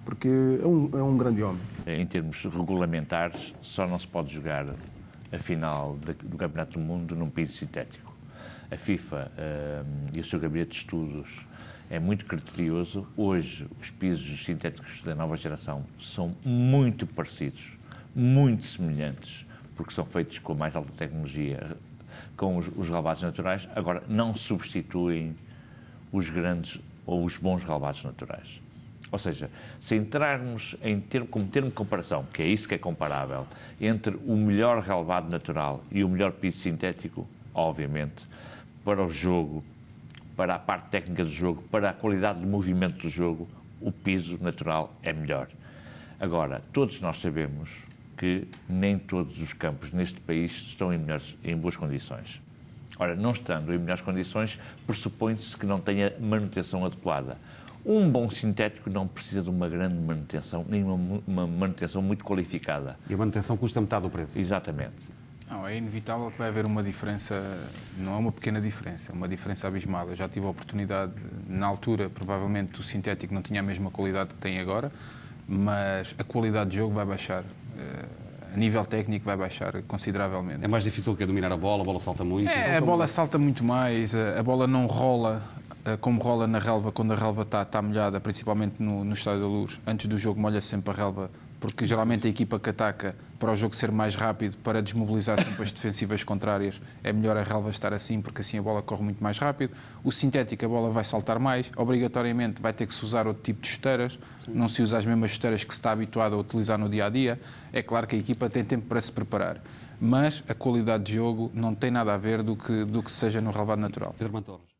[SPEAKER 9] porque é um grande homem.
[SPEAKER 11] Em termos regulamentares, só não se pode jogar a final do Campeonato do Mundo num piso sintético. A FIFA e o seu gabinete de estudos é muito criterioso. Hoje, os pisos sintéticos da nova geração são muito parecidos, muito semelhantes, porque são feitos com a mais alta tecnologia com os relevados naturais. Agora, não substituem os grandes ou os bons relevados naturais. Ou seja, se entrarmos como termo de comparação, que é isso que é comparável, entre o melhor relevado natural e o melhor piso sintético, obviamente, para o jogo, para a parte técnica do jogo, para a qualidade de movimento do jogo, o piso natural é melhor. Agora, todos nós sabemos que nem todos os campos neste país estão em boas condições. Ora, não estando em melhores condições, pressupõe-se que não tenha manutenção adequada. Um bom sintético não precisa de uma grande manutenção, nem uma manutenção muito qualificada.
[SPEAKER 10] E a manutenção custa metade do preço.
[SPEAKER 11] Exatamente.
[SPEAKER 12] Não, é inevitável que vai haver uma diferença, não é uma pequena diferença, é uma diferença abismal. Eu já tive a oportunidade, na altura, provavelmente o sintético não tinha a mesma qualidade que tem agora, mas a qualidade de jogo vai baixar. A nível técnico vai baixar consideravelmente.
[SPEAKER 10] É mais difícil que dominar a bola salta muito.
[SPEAKER 12] A bola salta muito mais, a bola não rola como rola na relva quando a relva está molhada, principalmente no Estádio da Luz. Antes do jogo molha sempre a relva, porque geralmente a equipa que ataca, para o jogo ser mais rápido, para desmobilizar sempre as defensivas contrárias, é melhor a relva estar assim, porque assim a bola corre muito mais rápido. O sintético, a bola vai saltar mais, obrigatoriamente vai ter que se usar outro tipo de chuteiras, não se usa as mesmas chuteiras que se está habituado a utilizar no dia-a-dia. É claro que a equipa tem tempo para se preparar, mas a qualidade de jogo não tem nada a ver do que seja no relvado natural.
[SPEAKER 10] Pedro Mantorres.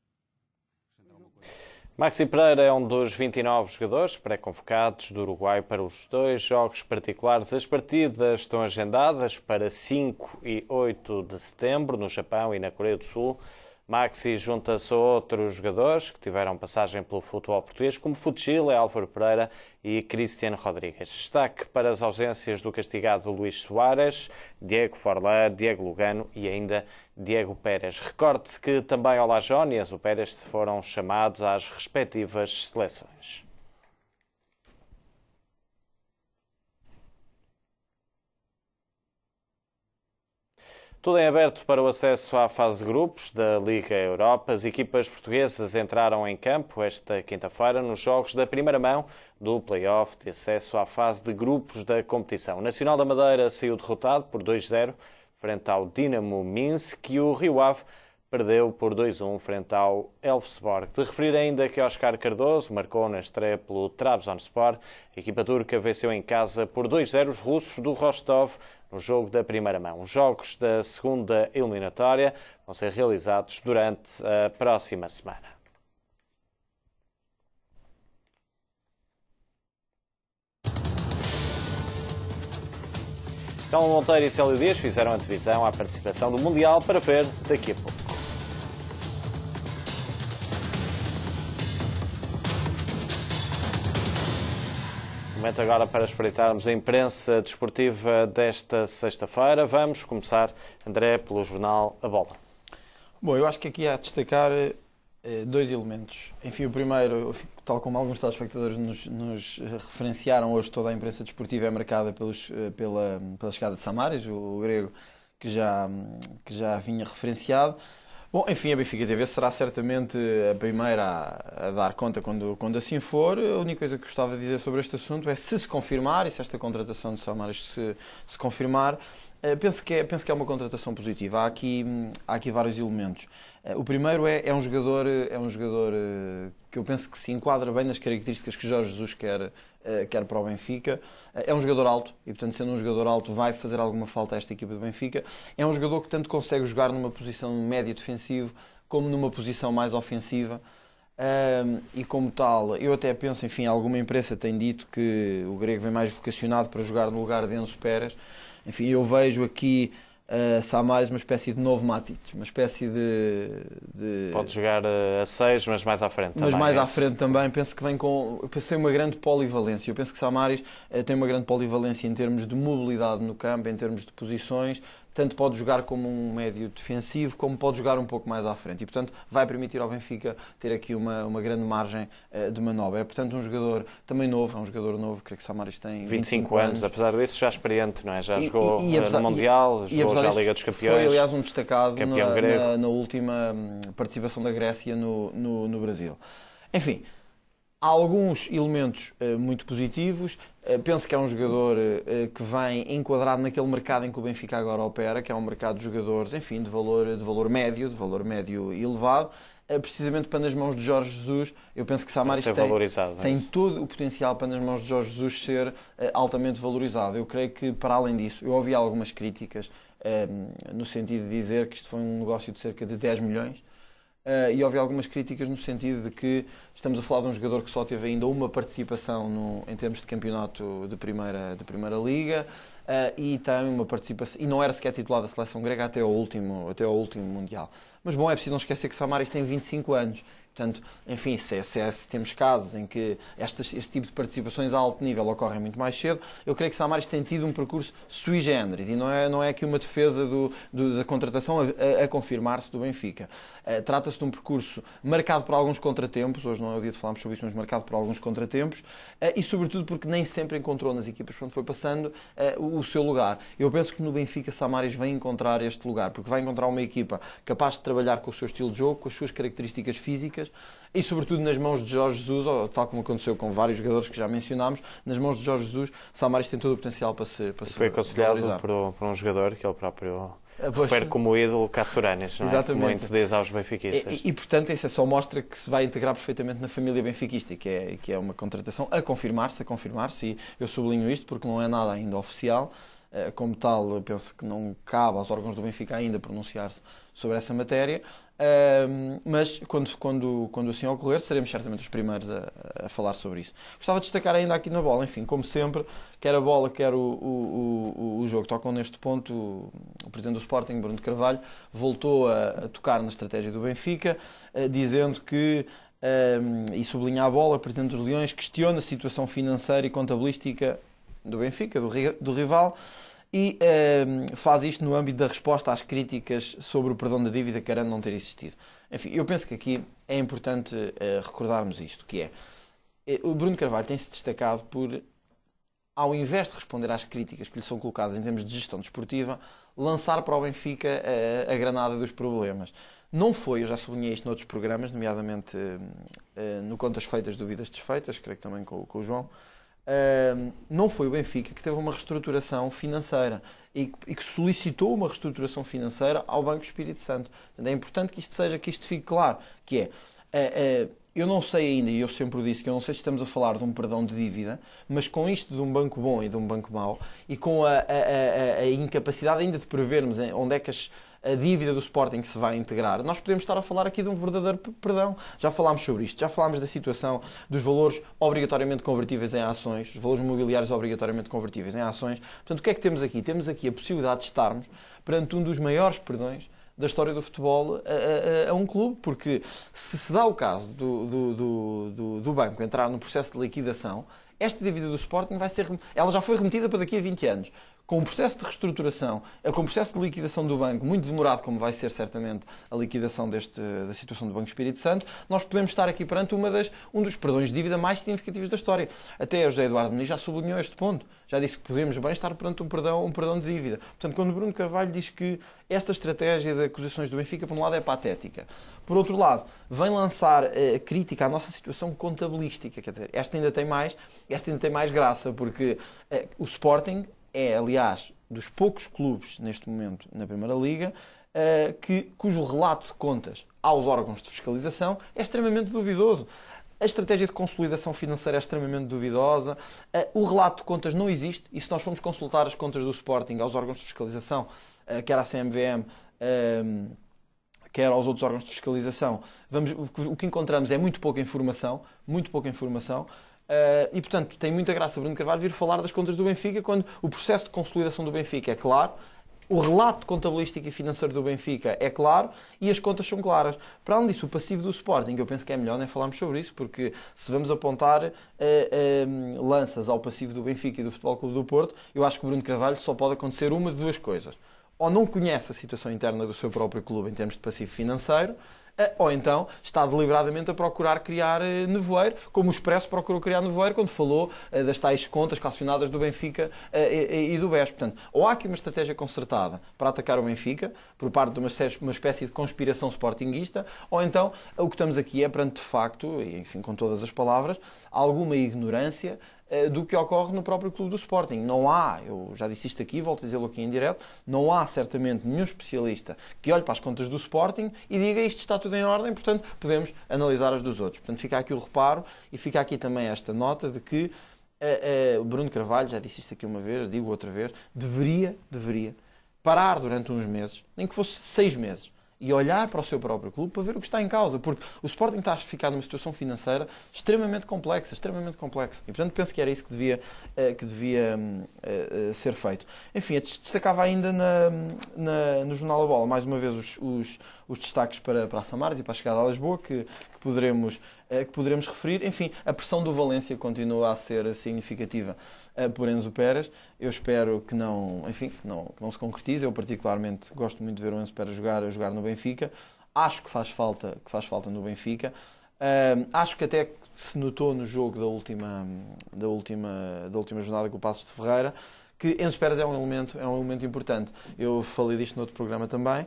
[SPEAKER 1] Maxi Pereira é um dos 29 jogadores pré-convocados do Uruguai para os 2 jogos particulares. As partidas estão agendadas para 5 e 8 de setembro, no Japão e na Coreia do Sul. Maxi junta-se a outros jogadores que tiveram passagem pelo futebol português, como Fuchile, Álvaro Pereira e Cristiano Rodrigues. Destaque para as ausências do castigado Luís Soares, Diego Forlán, Diego Lugano e ainda Diego Pérez. Recorde-se que também Olajón e Enzo Pérez foram chamados às respectivas seleções. Tudo em aberto para o acesso à fase de grupos da Liga Europa. As equipas portuguesas entraram em campo esta quinta-feira nos jogos da primeira mão do play-off de acesso à fase de grupos da competição. O Nacional da Madeira saiu derrotado por 2-0 frente ao Dinamo Minsk e o Rio Ave perdeu por 2-1 frente ao Elfsborg. De referir ainda que Oscar Cardoso marcou na estreia pelo Trabzonspor. A equipa turca venceu em casa por 2-0 os russos do Rostov no jogo da primeira mão. Os jogos da segunda eliminatória vão ser realizados durante a próxima semana. Então, Monteiro e Célio Dias fizeram a divisão à participação do Mundial para ver daqui a pouco. Momento agora para espreitarmos a imprensa desportiva desta sexta-feira. Vamos começar, André, pelo jornal A Bola.
[SPEAKER 3] Bom, eu acho que aqui há de destacar 2 elementos. Enfim, o primeiro, tal como alguns telespectadores nos referenciaram, hoje toda a imprensa desportiva é marcada pela chegada de Samaris, o grego que já vinha referenciado. Bom, enfim, a Benfica TV será certamente a primeira a dar conta quando assim for. A única coisa que gostava de dizer sobre este assunto é se confirmar, e se esta contratação de Samaris se confirmar, penso que é uma contratação positiva. Há aqui vários elementos. O primeiro é um jogador que eu penso que se enquadra bem nas características que Jorge Jesus quer para o Benfica. É um jogador alto e, portanto, sendo um jogador alto, vai fazer alguma falta a esta equipa do Benfica. É um jogador que tanto consegue jogar numa posição médio defensivo como numa posição mais ofensiva. E como tal, eu até penso, enfim, alguma imprensa tem dito que o grego vem mais vocacionado para jogar no lugar de Enzo Pérez. Enfim, eu vejo aqui Samaris uma espécie de novo Matic, uma espécie de...
[SPEAKER 1] Pode jogar a 6, mas mais à frente também.
[SPEAKER 3] Mas mais à frente também, penso que tem uma grande polivalência. Eu penso que Samaris tem uma grande polivalência em termos de mobilidade no campo, em termos de posições. Tanto pode jogar como um médio defensivo, como pode jogar um pouco mais à frente. E, portanto, vai permitir ao Benfica ter aqui uma grande margem de manobra. É, portanto, um jogador também novo, creio que Samaris tem 25 anos.
[SPEAKER 1] Apesar disso, já experiente, não é? Já jogou no Mundial, jogou já a Liga dos Campeões.
[SPEAKER 3] Foi, aliás, um destacado na última participação da Grécia no Brasil. Enfim, Há alguns elementos muito positivos. Penso que é um jogador que vem enquadrado naquele mercado em que o Benfica agora opera, que é um mercado de jogadores, enfim, de valor médio elevado. Precisamente para nas mãos de Jorge Jesus, eu penso que Samaris tem todo o potencial para nas mãos de Jorge Jesus ser altamente valorizado. Eu creio que, para além disso, eu ouvi algumas críticas no sentido de dizer que isto foi um negócio de cerca de 10 milhões. E ouvi algumas críticas no sentido de que estamos a falar de um jogador que só teve ainda uma participação em termos de campeonato de primeira liga e tem uma participação e não era sequer titular da seleção grega até ao último Mundial. Mas bom, é preciso não esquecer que Samaris tem 25 anos. Portanto, enfim, se temos casos em que este tipo de participações a alto nível ocorrem muito mais cedo, eu creio que Samaris tem tido um percurso sui generis e não é aqui uma defesa da contratação a confirmar-se do Benfica. Trata-se de um percurso marcado por alguns contratempos, hoje não é o dia de falarmos sobre isso, mas marcado por alguns contratempos e sobretudo porque nem sempre encontrou nas equipas por onde foi passando o seu lugar. Eu penso que no Benfica Samaris vai encontrar este lugar, porque vai encontrar uma equipa capaz de trabalhar com o seu estilo de jogo, com as suas características físicas, e sobretudo nas mãos de Jorge Jesus, ou, tal como aconteceu com vários jogadores que já mencionámos, nas mãos de Jorge Jesus, Samaris tem todo o potencial para se
[SPEAKER 1] foi aconselhado por um jogador que ele próprio refere como ídolo, Katsuranis, não é?
[SPEAKER 3] Exatamente.
[SPEAKER 1] Muito diz aos benfiquistas.
[SPEAKER 3] E portanto, isso só mostra que se vai integrar perfeitamente na família benfiquista, que é uma contratação a confirmar-se, e eu sublinho isto porque não é nada ainda oficial. Como tal, eu penso que não cabe aos órgãos do Benfica ainda pronunciar-se sobre essa matéria, mas quando assim ocorrer, seremos certamente os primeiros a falar sobre isso. Gostava de destacar ainda aqui na bola, enfim, como sempre, quer a bola, quer o jogo tocam neste ponto. O presidente do Sporting, Bruno de Carvalho, voltou a tocar na estratégia do Benfica, dizendo que, e sublinha a bola, o presidente dos Leões questiona a situação financeira e contabilística do Benfica, do rival, e faz isto no âmbito da resposta às críticas sobre o perdão da dívida que garante não ter existido. Enfim, eu penso que aqui é importante recordarmos isto, que o Bruno Carvalho tem-se destacado por, ao invés de responder às críticas que lhe são colocadas em termos de gestão desportiva, lançar para o Benfica a granada dos problemas. Não foi, eu já sublinhei isto noutros programas, nomeadamente no Contas Feitas, Dúvidas Desfeitas, creio que também com o João. Não foi o Benfica que teve uma reestruturação financeira e que solicitou uma reestruturação financeira ao Banco Espírito Santo. Portanto, é importante que isto fique claro, que eu não sei ainda, e eu sempre o disse, que eu não sei se estamos a falar de um perdão de dívida, mas com isto de um banco bom e de um banco mau, e com a incapacidade ainda de prevermos onde é que a dívida do Sporting se vai integrar, nós podemos estar a falar aqui de um verdadeiro perdão. Já falámos sobre isto, já falámos da situação dos valores obrigatoriamente convertíveis em ações, os valores mobiliários obrigatoriamente convertíveis em ações. Portanto, o que é que temos aqui? Temos aqui a possibilidade de estarmos perante um dos maiores perdões da história do futebol a um clube, porque se dá o caso do banco entrar no processo de liquidação, esta dívida do Sporting ela já foi remetida para daqui a 20 anos. Com o processo de reestruturação, com o processo de liquidação do banco, muito demorado, como vai ser certamente a liquidação da situação do Banco Espírito Santo, nós podemos estar aqui perante um dos perdões de dívida mais significativos da história. Até o José Eduardo Muniz já sublinhou este ponto. Já disse que podemos bem estar perante um perdão de dívida. Portanto, quando o Bruno Carvalho diz que esta estratégia de acusações do Benfica, por um lado, é patética. Por outro lado, vem lançar crítica à nossa situação contabilística. Quer dizer, esta ainda tem mais graça, porque o Sporting é, aliás, dos poucos clubes neste momento na Primeira Liga cujo relato de contas aos órgãos de fiscalização é extremamente duvidoso. A estratégia de consolidação financeira é extremamente duvidosa, o relato de contas não existe, e se nós formos consultar as contas do Sporting aos órgãos de fiscalização, quer à CMVM, quer aos outros órgãos de fiscalização, o que encontramos é muito pouca informação, e, portanto, tem muita graça Bruno Carvalho vir falar das contas do Benfica quando o processo de consolidação do Benfica é claro, o relato contabilístico e financeiro do Benfica é claro e as contas são claras. Para além disso, o passivo do Sporting, eu penso que é melhor nem falarmos sobre isso, porque se vamos apontar lanças ao passivo do Benfica e do Futebol Clube do Porto, eu acho que o Bruno Carvalho só pode acontecer uma de duas coisas. Ou não conhece a situação interna do seu próprio clube em termos de passivo financeiro, ou então está deliberadamente a procurar criar nevoeiro, como o Expresso procurou criar nevoeiro quando falou das tais contas calcionadas do Benfica e do BES. Portanto, ou há aqui uma estratégia concertada para atacar o Benfica, por parte de uma espécie de conspiração sportinguista, ou então o que estamos aqui é perante, de facto, e enfim, com todas as palavras, alguma ignorância do que ocorre no próprio clube do Sporting. Não há, eu já disse isto aqui, volto a dizê-lo aqui em direto, não há certamente nenhum especialista que olhe para as contas do Sporting e diga isto está tudo em ordem, portanto podemos analisar as dos outros. Portanto fica aqui o reparo e fica aqui também esta nota de que o Bruno Carvalho, já disse isto aqui uma vez, digo outra vez, deveria parar durante uns meses, nem que fosse 6 meses, e olhar para o seu próprio clube para ver o que está em causa, porque o Sporting está a ficar numa situação financeira extremamente complexa. E, portanto, penso que era isso que devia ser feito. Enfim, destacava ainda no Jornal A Bola, mais uma vez, os destaques para a Samares e para a chegada a Lisboa, que poderemos referir. Enfim, a pressão do Valência continua a ser significativa por Enzo Pérez. Eu espero que não se concretize. Eu particularmente gosto muito de ver o Enzo Pérez jogar no Benfica. Acho que faz falta no Benfica. Acho que até se notou no jogo da última jornada com o Passos de Ferreira que Enzo Pérez é um elemento importante. Eu falei disto no outro programa também.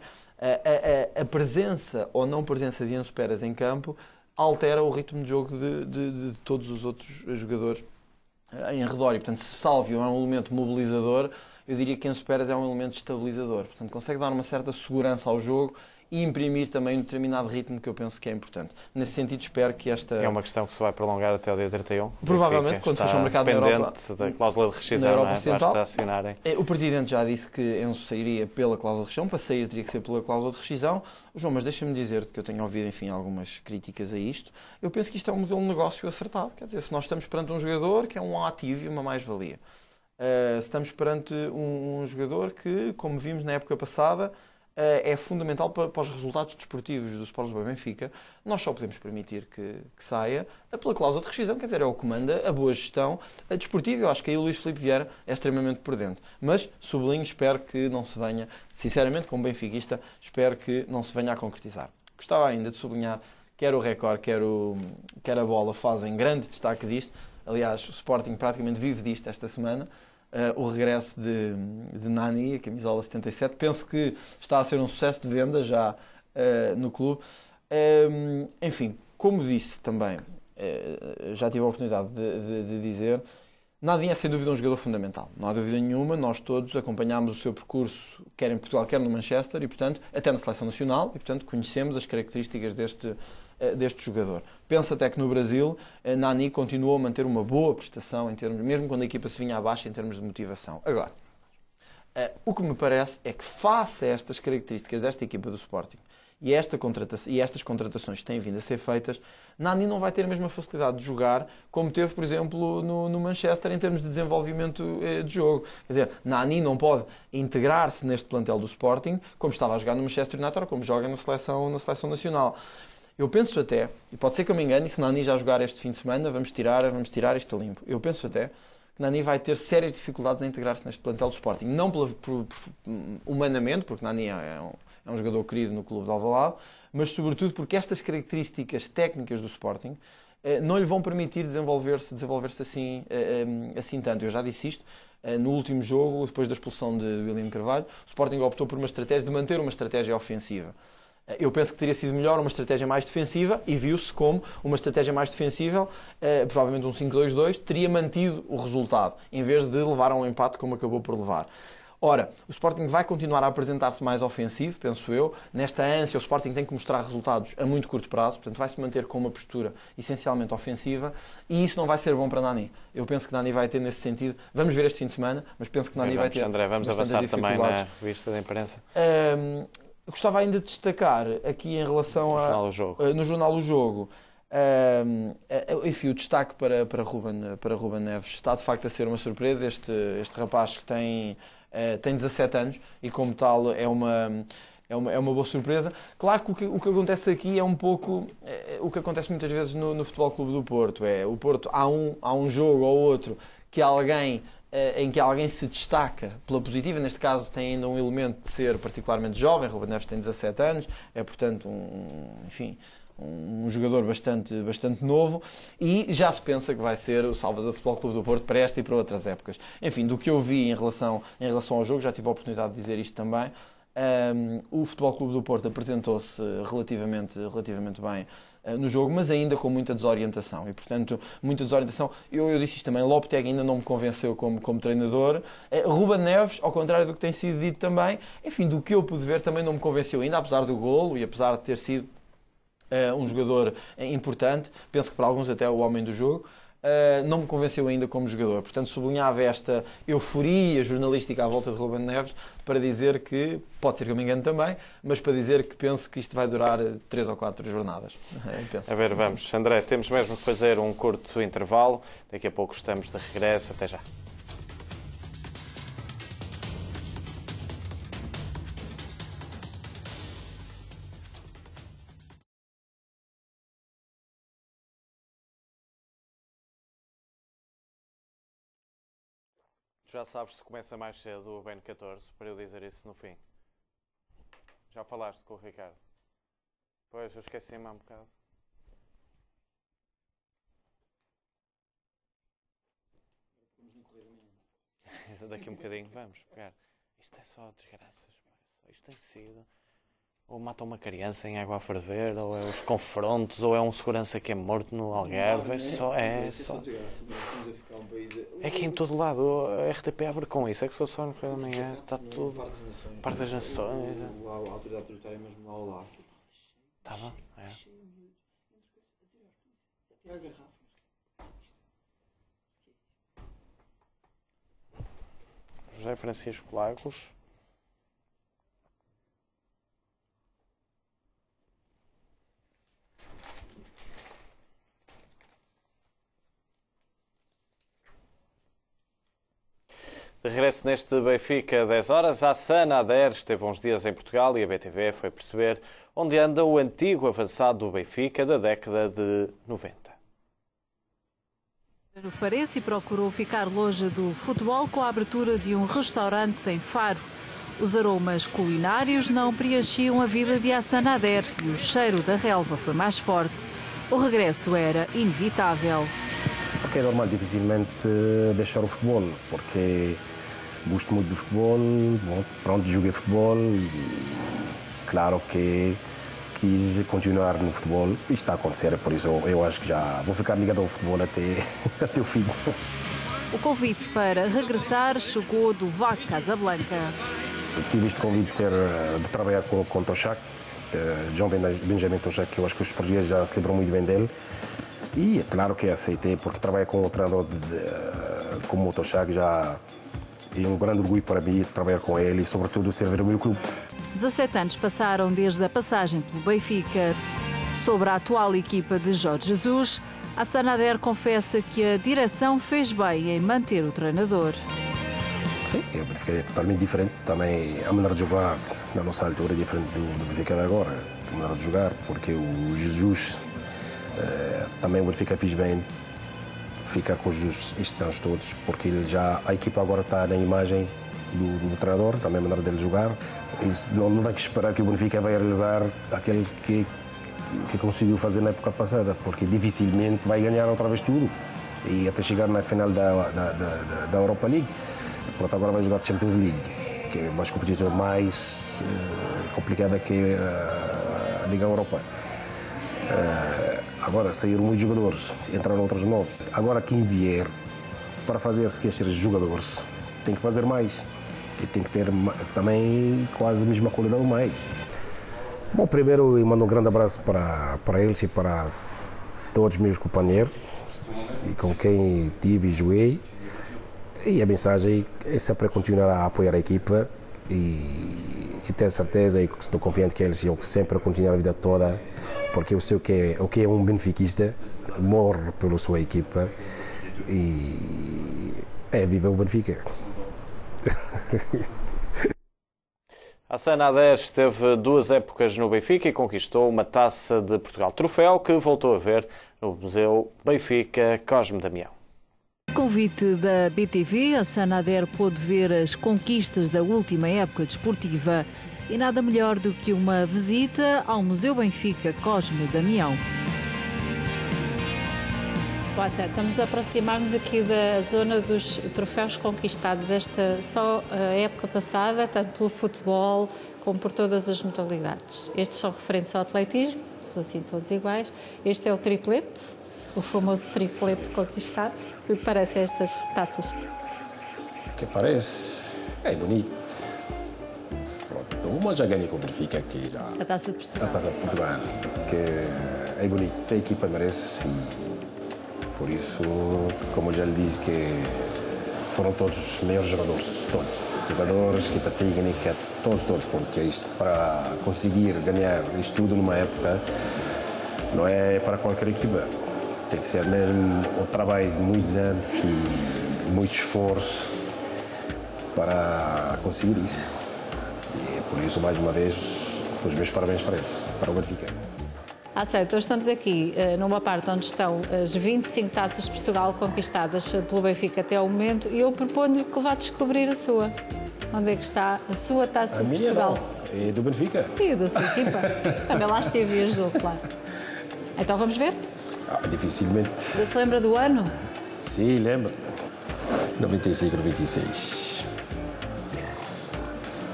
[SPEAKER 3] A presença ou não presença de Enzo Pérez em campo altera o ritmo de jogo de todos os outros jogadores em redor. E, portanto, se Sálvio é um elemento mobilizador, eu diria que Enzo Pérez é um elemento estabilizador. Portanto, consegue dar uma certa segurança ao jogo e imprimir também um determinado ritmo que eu penso que é importante. Nesse sentido, espero que esta...
[SPEAKER 1] É uma questão que se vai prolongar até o dia 31?
[SPEAKER 3] Provavelmente, quando fecha o mercado na Europa...
[SPEAKER 1] da cláusula de rescisão,
[SPEAKER 3] na Europa Ocidental.
[SPEAKER 1] Basta acionarem.
[SPEAKER 3] O Presidente já disse que Enzo sairia pela cláusula de rescisão. Para sair teria que ser pela cláusula de rescisão. João, mas deixa-me dizer-te que eu tenho ouvido, enfim, algumas críticas a isto. Eu penso que isto é um modelo de negócio acertado. Quer dizer, se nós estamos perante um jogador que é um ativo e uma mais-valia. Se estamos perante um jogador que, como vimos na época passada, é fundamental para os resultados desportivos do Sport Lisboa e Benfica, nós só podemos permitir que saia pela cláusula de rescisão, quer dizer, é o que manda a boa gestão desportiva. Eu acho que aí o Luís Filipe Vieira é extremamente prudente. Mas, sublinho, espero que não se venha, sinceramente, como benfiquista, espero que não se venha a concretizar. Gostava ainda de sublinhar, quer o Record, quer a Bola fazem grande destaque disto. Aliás, o Sporting praticamente vive disto esta semana. O regresso de Nani, a camisola 77. Penso que está a ser um sucesso de venda já no clube. Enfim, como disse também, já tive a oportunidade de dizer, Nani é sem dúvida um jogador fundamental. Não há dúvida nenhuma, nós todos acompanhámos o seu percurso, quer em Portugal, quer no Manchester, e portanto, até na Seleção Nacional, e portanto conhecemos as características deste jogador. Penso até que no Brasil, Nani continuou a manter uma boa prestação, mesmo quando a equipa se vinha abaixo em termos de motivação. Agora, o que me parece é que face a estas características desta equipa do Sporting e estas contratações que têm vindo a ser feitas, Nani não vai ter a mesma facilidade de jogar como teve, por exemplo, no Manchester em termos de desenvolvimento de jogo. Quer dizer, Nani não pode integrar-se neste plantel do Sporting como estava a jogar no Manchester United ou como joga na seleção nacional. Eu penso até, e pode ser que eu me engane, se Nani já jogar este fim de semana, vamos tirar isto a limpo. Eu penso até que Nani vai ter sérias dificuldades em integrar-se neste plantel do Sporting. Não humanamente, porque Nani é um jogador querido no clube de Alvalade, mas sobretudo porque estas características técnicas do Sporting não lhe vão permitir desenvolver-se assim tanto. Eu já disse isto. No último jogo, depois da expulsão de William Carvalho, o Sporting optou por uma estratégia de manter uma estratégia ofensiva. Eu penso que teria sido melhor uma estratégia mais defensiva e viu-se como uma estratégia mais defensiva, provavelmente um 5-2-2, teria mantido o resultado, em vez de levar a um empate como acabou por levar. Ora, o Sporting vai continuar a apresentar-se mais ofensivo, penso eu. Nesta ânsia, o Sporting tem que mostrar resultados a muito curto prazo, portanto vai-se manter com uma postura essencialmente ofensiva e isso não vai ser bom para Nani. Eu penso que Nani vai ter nesse sentido, vamos ver este fim de semana, mas penso que Nani vai ter...
[SPEAKER 1] André, vamos avançar também na revista da imprensa.
[SPEAKER 3] Gostava ainda de destacar aqui em relação no Jornal O Jogo, enfim, o destaque para Ruben Neves. Está de facto a ser uma surpresa. Este rapaz que tem 17 anos e como tal é uma boa surpresa. Claro que o que acontece aqui é um pouco o que acontece muitas vezes no Futebol Clube do Porto. O Porto há um jogo ou outro que alguém em que alguém se destaca pela positiva, neste caso tem ainda um elemento de ser particularmente jovem, Ruben Neves tem 17 anos, é portanto um jogador bastante novo, e já se pensa que vai ser o Salvador Futebol Clube do Porto para esta e para outras épocas. Enfim, do que eu vi em relação ao jogo, já tive a oportunidade de dizer isto também, o Futebol Clube do Porto apresentou-se relativamente bem no jogo, mas ainda com muita desorientação. E, portanto, muita desorientação. Eu disse isto também, Lopetegui ainda não me convenceu como treinador. Ruben Neves, ao contrário do que tem sido dito também, enfim, do que eu pude ver, também não me convenceu ainda, apesar do golo e apesar de ter sido um jogador importante, penso que para alguns até o homem do jogo, não me convenceu ainda como jogador. Portanto, sublinhava esta euforia jornalística à volta de Ruben Neves para dizer que, pode ser que eu me engane também, mas para dizer que penso que isto vai durar 3 ou 4 jornadas.
[SPEAKER 1] A ver, vamos. André, temos mesmo que fazer um curto intervalo. Daqui a pouco estamos de regresso. Até já. Já sabes se começa mais cedo o BN14, para eu dizer isso no fim. Já falaste com o Ricardo? Pois, eu esqueci-me há um bocado. Daqui um bocadinho vamos pegar. Isto é só desgraças. Isto tem sido... Ou matam uma criança em água a ferver, ou é os confrontos, ou é um segurança que é morto no Algarve. É só. É que em todo lado a RTP abre com isso. É que se fosse só no Correio da Manhã, está tudo. Parte das Nações.
[SPEAKER 13] A autoridade tributária mesmo lá ao lado.
[SPEAKER 1] Está bom? É.
[SPEAKER 13] Tirar garrafas.
[SPEAKER 1] José Francisco Lagos. De regresso neste Benfica 10 horas, a Sana Ader esteve uns dias em Portugal e a BTV foi perceber onde anda o antigo avançado do Benfica da década de 90.
[SPEAKER 14] No Farense procurou ficar longe do futebol com a abertura de um restaurante em Faro. Os aromas culinários não preenchiam a vida de Hassan Ader e o cheiro da relva foi mais forte. O regresso era inevitável.
[SPEAKER 15] Porque é normal dificilmente deixar o futebol, porque gosto muito de futebol, pronto, joguei futebol e claro que quis continuar no futebol e está a acontecer, por isso eu acho que já vou ficar ligado ao futebol até o fim.
[SPEAKER 14] O convite para regressar chegou do VAC Casablanca.
[SPEAKER 15] Tive este convite de trabalhar com o Toshak, João Benjamin Toshak, que eu acho que os portugueses já se lembram muito bem dele. E é claro que aceitei, porque trabalhar com o treinador como o Toshak já é um grande orgulho para mim trabalhar com ele e, sobretudo, servir o meu clube.
[SPEAKER 14] 17 anos passaram desde a passagem pelo Benfica. Sobre a atual equipa de Jorge Jesus, Hassan Ader confessa que a direção fez bem em manter o treinador.
[SPEAKER 15] Sim, o Benfica é totalmente diferente. Também a maneira de jogar na nossa altura é diferente do Benfica de agora. A maneira de jogar, porque o Jesus... também o Benfica fez bem ficar com estes anos todos, porque a equipa agora está na imagem do treinador, também a maneira dele jogar. Não tem que esperar que o Benfica vai realizar aquele que conseguiu fazer na época passada, porque dificilmente vai ganhar outra vez tudo e até chegar na final da Europa League. Pronto, agora vai jogar a Champions League, que é uma competição mais complicada que a Liga Europa. Agora saíram muitos jogadores, entraram outros novos. Agora quem vier para fazer se quer ser jogadores tem que fazer mais e tem que ter também quase a mesma qualidade ou mais. Bom, primeiro eu mando um grande abraço para eles e para todos os meus companheiros e com quem tive e joguei. E a mensagem é sempre continuar a apoiar a equipa e tenho certeza e estou confiante que eles vão sempre continuar a vida toda, porque eu sei o que é um benfiquista, morre pela sua equipa e viva o Benfica.
[SPEAKER 1] Hassan Ader teve 2 épocas no Benfica e conquistou uma Taça de Portugal, troféu que voltou a ver no Museu Benfica Cosme Damião.
[SPEAKER 14] convite da BTV, a Sanader pôde ver as conquistas da última época desportiva e nada melhor do que uma visita ao Museu Benfica Cosme Damião. Estamos a aproximar-nos aqui da zona dos troféus conquistados, só a época passada, tanto pelo futebol como por todas as modalidades. Estes são referentes ao atletismo, são assim todos iguais. Este é o triplete, o famoso triplete conquistado. O que parecem estas taças?
[SPEAKER 15] O que parece? É bonito. Pronto, uma já ganhei com o Benfica aqui.
[SPEAKER 14] A Taça de Portugal.
[SPEAKER 15] A Taça de Portugal, que é bonito, a equipa merece e por isso, como eu já lhe disse, que foram todos os melhores jogadores, todos. Jogadores, equipa técnica, todos, porque isto para conseguir ganhar isto tudo numa época não é para qualquer equipa. Tem que ser mesmo um trabalho de muitos anos e muito esforço para conseguir isso. E por isso, mais uma vez, os meus parabéns para eles, para o Benfica.
[SPEAKER 14] Certo. Hoje estamos aqui numa parte onde estão as 25 taças de Portugal conquistadas pelo Benfica até ao momento e eu proponho-lhe que vá descobrir a sua. Onde é que está a sua taça de Portugal?
[SPEAKER 15] É do Benfica.
[SPEAKER 14] E da sua equipa. Também lá esteve e ajudou, claro. Então vamos ver?
[SPEAKER 15] Dificilmente.
[SPEAKER 14] Você se lembra do ano?
[SPEAKER 15] Sim, lembro. 95, 96.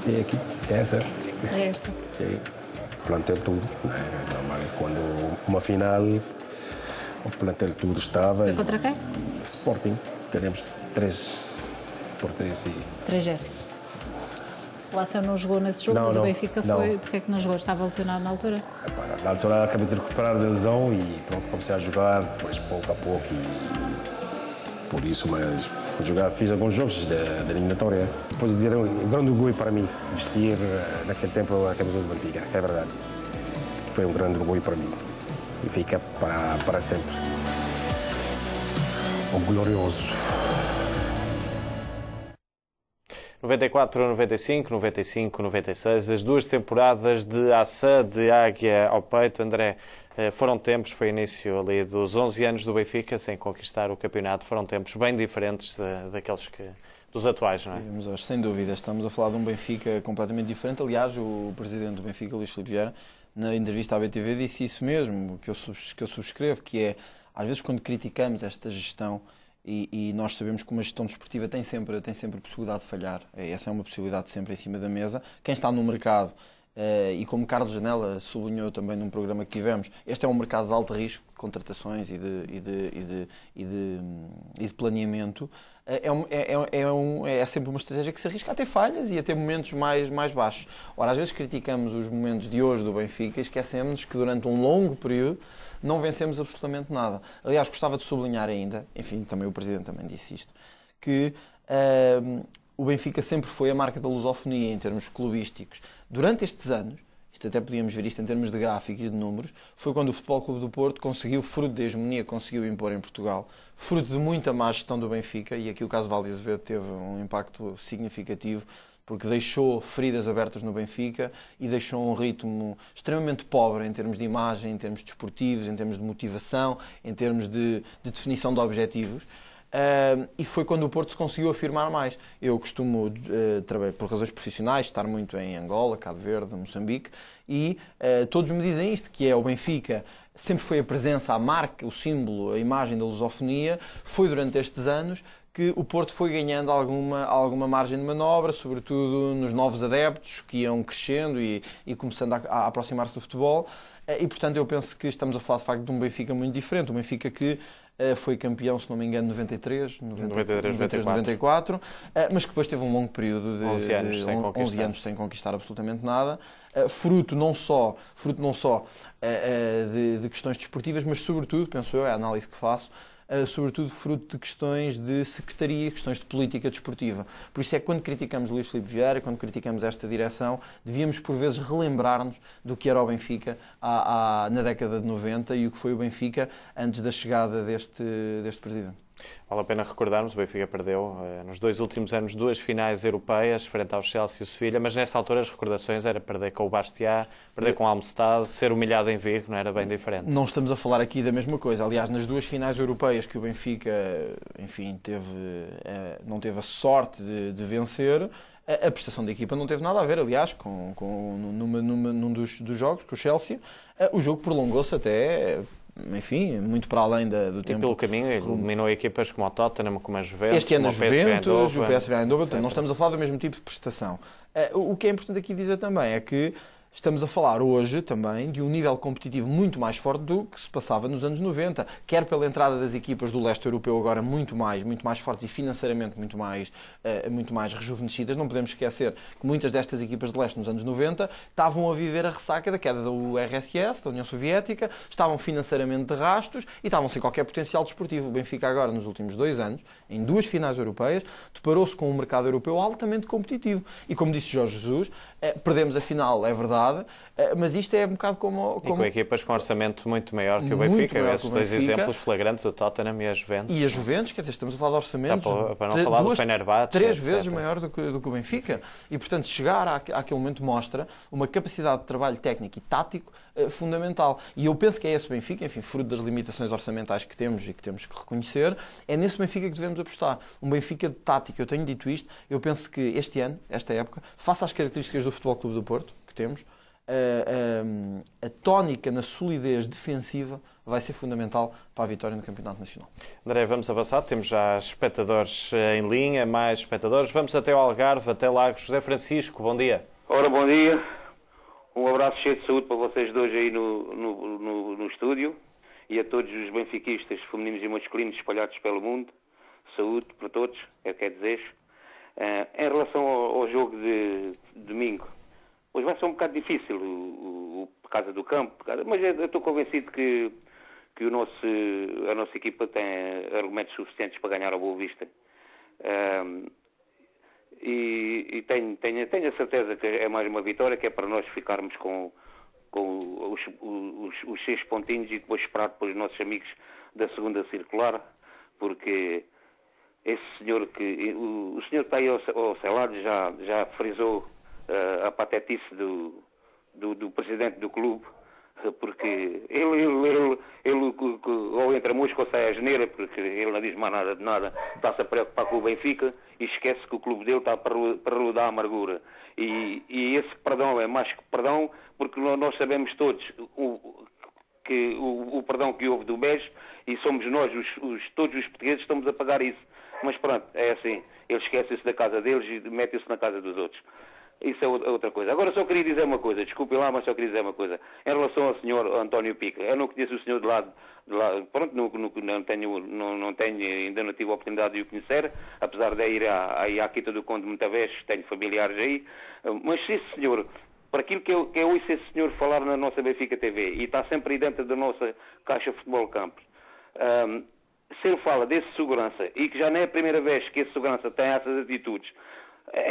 [SPEAKER 15] E aqui, é essa?
[SPEAKER 14] É esta.
[SPEAKER 15] Sim. Plantel tudo, é normal. Quando uma final, o plantel tudo estava.
[SPEAKER 14] Foi contra quem?
[SPEAKER 15] Sporting. Teremos 3 por 3 e...
[SPEAKER 14] 3-0. O Lação não jogou nesse jogo, mas o Benfica foi. Porquê é que não jogou? Estava lesionado na altura?
[SPEAKER 15] Na altura acabei de recuperar da lesão e pronto, comecei a jogar, depois pouco a pouco e por isso, mas fui jogar, fiz alguns jogos da eliminatória. Posso dizer, um grande orgulho para mim vestir naquele tempo a camisola do Benfica, é verdade. Foi um grande orgulho para mim e fica para sempre. O glorioso.
[SPEAKER 1] 94, 95, 95, 96, as duas temporadas de Assá, de Águia ao peito, André, foram tempos, foi início ali dos 11 anos do Benfica, sem conquistar o campeonato, foram tempos bem diferentes daqueles dos atuais, não é?
[SPEAKER 3] Sem dúvida, estamos a falar de um Benfica completamente diferente. Aliás, o presidente do Benfica, Luís Filipe Vieira, na entrevista à BTV disse isso mesmo, que eu subscrevo, que é, às vezes quando criticamos esta gestão, e nós sabemos que uma gestão desportiva tem sempre a possibilidade de falhar. Essa é uma possibilidade sempre em cima da mesa. Quem está no mercado, e como Carlos Janela sublinhou também num programa que tivemos, este é um mercado de alto risco, de contratações e de planeamento. É sempre uma estratégia que se arrisca a ter falhas e a ter momentos mais baixos. Ora, às vezes criticamos os momentos de hoje do Benfica e esquecemos que durante um longo período não vencemos absolutamente nada. Aliás, gostava de sublinhar ainda, enfim, também o Presidente também disse isto, que o Benfica sempre foi a marca da lusofonia em termos clubísticos. Durante estes anos, isto até podíamos ver isto em termos de gráficos e de números, foi quando o Futebol Clube do Porto conseguiu, fruto da hegemonia que conseguiu impor em Portugal, fruto de muita má gestão do Benfica, e aqui o caso Valde Azevedo teve um impacto significativo, porque deixou feridas abertas no Benfica e deixou um ritmo extremamente pobre em termos de imagem, em termos desportivos, em termos de motivação, em termos de definição de objetivos. E foi quando o Porto se conseguiu afirmar mais. Eu costumo, por razões profissionais, estar muito em Angola, Cabo Verde, Moçambique, e todos me dizem isto, que é o Benfica sempre foi a presença, a marca, o símbolo, a imagem da lusofonia. Foi durante estes anos que o Porto foi ganhando alguma margem de manobra, sobretudo nos novos adeptos que iam crescendo e começando a aproximar-se do futebol. E, portanto, eu penso que estamos a falar, de facto, de um Benfica muito diferente. Um Benfica que foi campeão, se não me engano, 93, 94, mas que depois teve um longo período de 11 anos sem conquistar absolutamente nada, fruto não só de questões desportivas, mas sobretudo, penso eu, é a análise que faço, sobretudo fruto de questões de secretaria, questões de política desportiva. Por isso é que quando criticamos Luís Filipe Vieira, quando criticamos esta direção, devíamos por vezes relembrar-nos do que era o Benfica na década de 90 e o que foi o Benfica antes da chegada deste presidente.
[SPEAKER 1] Vale a pena recordarmos, o Benfica perdeu nos 2 últimos anos 2 finais europeias, frente ao Chelsea e o Sevilha, mas nessa altura as recordações era perder com o Bastia, perder com o Almstad, ser humilhado em Vigo, não era bem diferente.
[SPEAKER 3] Não estamos a falar aqui da mesma coisa. Aliás, nas 2 finais europeias que o Benfica, enfim, não teve a sorte de vencer, a prestação da equipa não teve nada a ver, aliás, num dos jogos, com o Chelsea. O jogo prolongou-se até, enfim, muito para além do tempo.
[SPEAKER 1] E pelo caminho eliminou equipas como o Tottenham, como a Juventus,
[SPEAKER 3] este ano
[SPEAKER 1] como
[SPEAKER 3] a Juventus,
[SPEAKER 1] o
[SPEAKER 3] PSV Eindhoven. Não estamos a falar do mesmo tipo de prestação. O que é importante aqui dizer também é que estamos a falar hoje também de um nível competitivo muito mais forte do que se passava nos anos 90, quer pela entrada das equipas do leste europeu agora muito mais fortes e financeiramente muito mais rejuvenescidas. Não podemos esquecer que muitas destas equipas de leste nos anos 90 estavam a viver a ressaca da queda do RSS, da União Soviética, estavam financeiramente de rastos e estavam sem qualquer potencial desportivo. O Benfica agora, nos últimos 2 anos, em 2 finais europeias, deparou-se com um mercado europeu altamente competitivo. E como disse Jorge Jesus, perdemos a final, é verdade, mas isto é um bocado como...
[SPEAKER 1] E com equipas com orçamento muito maior que o Benfica. Esses 2 exemplos flagrantes, o Tottenham e a Juventus.
[SPEAKER 3] E a Juventus, quer dizer, estamos a falar de orçamentos
[SPEAKER 1] para não falar do Fenerbahçe,
[SPEAKER 3] 3 vezes maior do que o Benfica. E, portanto, chegar àquele momento mostra uma capacidade de trabalho técnico e tático fundamental. E eu penso que é esse Benfica, enfim, fruto das limitações orçamentais que temos e que temos que reconhecer, é nesse Benfica que devemos apostar. Um Benfica de tática. Eu tenho dito isto, eu penso que este ano, esta época, face às características do Futebol Clube do Porto, que temos, a tónica na solidez defensiva vai ser fundamental para a vitória no Campeonato Nacional.
[SPEAKER 1] André, vamos avançar. Temos já espectadores em linha, mais espectadores. Vamos até ao Algarve, até Lagos. José Francisco, bom dia.
[SPEAKER 16] Ora, bom dia. Um abraço cheio de saúde para vocês dois aí no estúdio e a todos os benfiquistas femininos e masculinos espalhados pelo mundo. Saúde para todos, é o que é desejo. Em relação ao jogo de domingo, hoje vai ser um bocado difícil por causa do campo, mas eu estou convencido que a nossa equipa tem argumentos suficientes para ganhar a Boa Vista. E tenho a certeza que é mais uma vitória, que é para nós ficarmos com os 6 pontinhos e depois esperar para os nossos amigos da segunda circular, porque esse senhor o senhor que está aí ao seu lado já frisou a patetice do presidente do clube, porque ele ou entra música ou sai a geneira, porque ele não diz mais nada de nada, está-se a preocupar com o Benfica e esquece que o clube dele está para rodar a amargura. E esse perdão é mais que perdão, porque nós sabemos todos que o perdão que houve do BES, e somos nós, todos os portugueses, estamos a pagar isso. Mas pronto, é assim, eles esquecem-se da casa deles e metem-se na casa dos outros. Isso é outra coisa. Agora só queria dizer uma coisa, desculpem lá, mas só queria dizer uma coisa. Em relação ao senhor António Pica, eu não conheço o senhor de lado, pronto, não tenho, ainda não tive a oportunidade de o conhecer, apesar de ir à Quinta do Conde muitas vezes, tenho familiares aí, mas se esse senhor, para aquilo que eu ouço esse senhor falar na nossa Benfica TV, e está sempre aí dentro da nossa Caixa Futebol Campos, se ele fala desse segurança, e que já não é a primeira vez que esse segurança tem essas atitudes,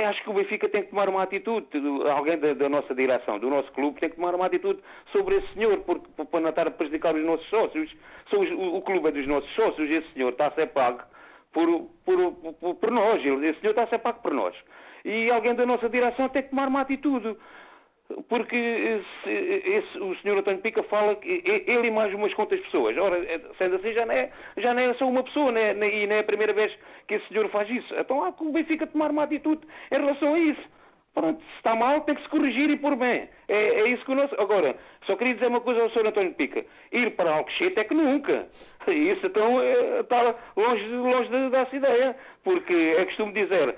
[SPEAKER 16] acho que o Benfica tem que tomar uma atitude, alguém da nossa direção, do nosso clube, tem que tomar uma atitude sobre esse senhor, para não estar a prejudicar os nossos sócios. O clube é dos nossos sócios, esse senhor está a ser pago por nós, esse senhor está a ser pago por nós. E alguém da nossa direção tem que tomar uma atitude, porque o senhor António Pica fala que ele e mais umas quantas pessoas. Ora, sendo assim, já não é só uma pessoa, e não é a primeira vez que esse senhor faz isso. Então há que o Benfica tomar uma atitude em relação a isso. Pronto, se está mal, tem que se corrigir e pôr bem. É isso que o nosso... Agora, só queria dizer uma coisa ao senhor António Pica. Ir para Alcochete é que nunca. Isso então está longe dessa ideia. Porque é costume dizer,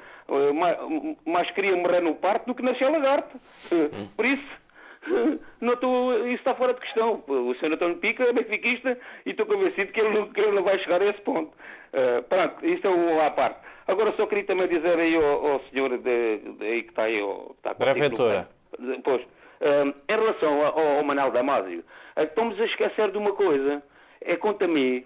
[SPEAKER 16] mais queria morrer no parque do que nascer lagarto. Por isso, isso está fora de questão. O senhor António Pica é benfiquista e estou convencido que ele não vai chegar a esse ponto. Pronto, isto é uma à parte. Agora só queria também dizer aí ao senhor aí que está aí...
[SPEAKER 1] André Ventura.
[SPEAKER 16] Pois, em relação ao Manel Damasio, estamos a esquecer de uma coisa. É quanto a mim,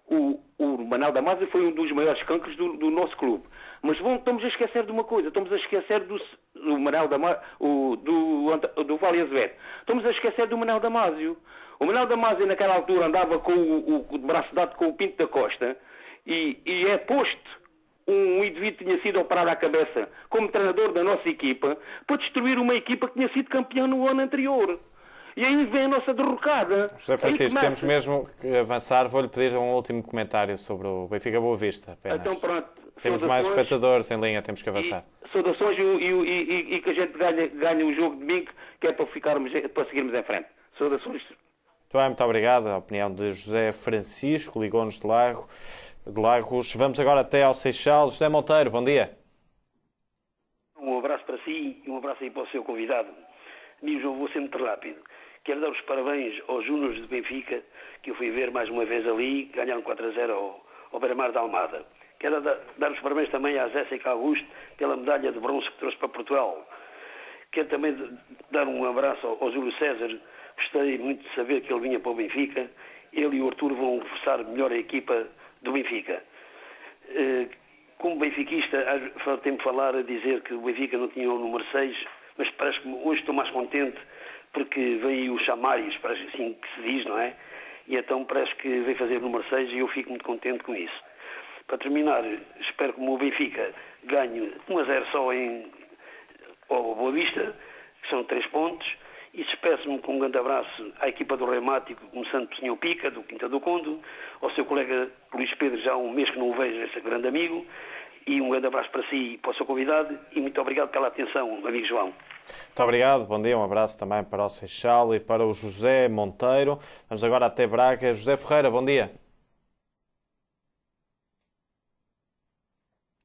[SPEAKER 16] o Manel Damasio foi um dos maiores cancros do nosso clube. Mas estamos a esquecer de uma coisa. Estamos a esquecer do Manel Damasio, do Vale Azevedo. Estamos a esquecer do Manel Damasio. O Manel Damasio naquela altura andava com o braço dado com o Pinto da Costa e é posto um indivíduo que tinha sido operado à cabeça como treinador da nossa equipa para destruir uma equipa que tinha sido campeã no ano anterior. E aí vem a nossa derrocada.
[SPEAKER 1] José Francisco, temos mesmo que avançar. Vou-lhe pedir um último comentário sobre o Benfica Boa Vista. Apenas.
[SPEAKER 16] Então pronto.
[SPEAKER 1] Temos mais espectadores em linha, temos que avançar.
[SPEAKER 16] Saudações e que a gente ganhe o jogo de domingo, que é para seguirmos em frente. Saudações.
[SPEAKER 1] Muito obrigado. A opinião de José Francisco, ligou-nos de Lagos. Vamos agora até ao Seixal. José Monteiro, bom dia.
[SPEAKER 17] Um abraço para si e um abraço aí para o seu convidado. Amigos, eu vou ser muito rápido. Quero dar os parabéns aos Júniores de Benfica, que eu fui ver mais uma vez ali, ganharam 4-0 ao Beira-Mar da Almada. Quero dar os parabéns também à Jéssica Augusto pela medalha de bronze que trouxe para Portugal. Quero também dar um abraço ao Júlio César. Gostei muito de saber que ele vinha para o Benfica. Ele e o Arturo vão reforçar melhor a equipa do Benfica. Como benfiquista, tenho-me falar a dizer que o Benfica não tinha o número 6, mas parece que hoje estou mais contente porque veio o Chamários, parece assim que se diz, não é? E então parece que veio fazer o número 6 e eu fico muito contente com isso. Para terminar, espero que o Benfica ganhe 1-0 só ao Boa Vista, que são 3 pontos, e despeço-me com um grande abraço à equipa do Reumático, começando pelo Sr. Pica, do Quinta do Conde, ao seu colega Luís Pedro, já há um mês que não o vejo, esse grande amigo, e um grande abraço para si e para o seu convidado, e muito obrigado pela atenção, amigo João.
[SPEAKER 1] Muito obrigado, bom dia, um abraço também para o Seixal e para o José Monteiro. Vamos agora até Braga. José Ferreira, bom dia.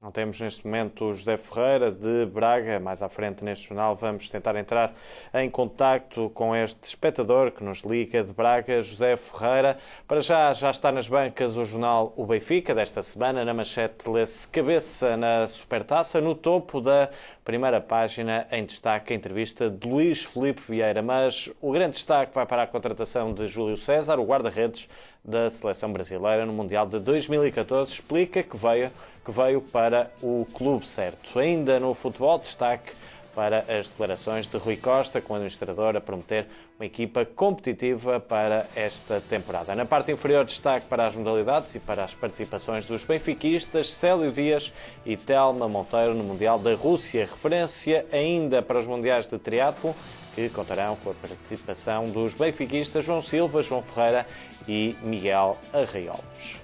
[SPEAKER 1] Não temos neste momento o José Ferreira de Braga. Mais à frente neste jornal vamos tentar entrar em contacto com este espectador que nos liga de Braga, José Ferreira. Para já está nas bancas o jornal O Benfica desta semana. Na manchete lê-se cabeça na Supertaça. No topo da primeira página, em destaque, a entrevista de Luís Filipe Vieira. Mas o grande destaque vai para a contratação de Júlio César, o guarda-redes da Seleção Brasileira no Mundial de 2014. Explica que veio para o clube certo. Ainda no futebol, destaque para as declarações de Rui Costa, com o administrador a prometer uma equipa competitiva para esta temporada. Na parte inferior, destaque para as modalidades e para as participações dos benfiquistas Célio Dias e Telma Monteiro no Mundial da Rússia. Referência ainda para os Mundiais de Triatlo, que contarão com a participação dos benfiquistas João Silva, João Ferreira e Miguel Arraiolos.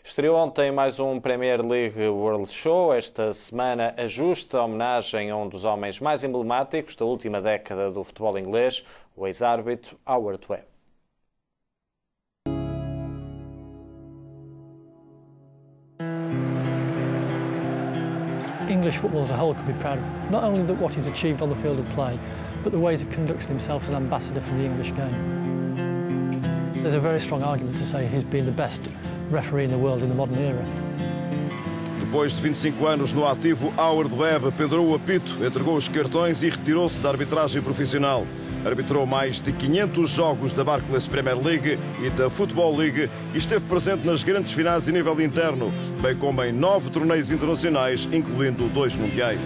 [SPEAKER 1] Estreou ontem mais um Premier League World Show. Esta semana, a justa homenagem a um dos homens mais emblemáticos da última década do futebol inglês, o ex-árbitro Howard Webb.
[SPEAKER 18] English football as a whole could be proud of not only what he's achieved on the field of play, but the ways he conducted himself as an ambassador for the English game. There's a very strong argument to say he's been the best referee in the world in the modern era.
[SPEAKER 19] Depois de 25 anos no ativo, Howard Webb pendurou o apito, entregou os cartões e retirou-se da arbitragem profissional. Arbitrou mais de 500 jogos da Barclays Premier League e da Football League e esteve presente nas grandes finais a nível interno, bem como em 9 torneios internacionais, incluindo 2 mundiais.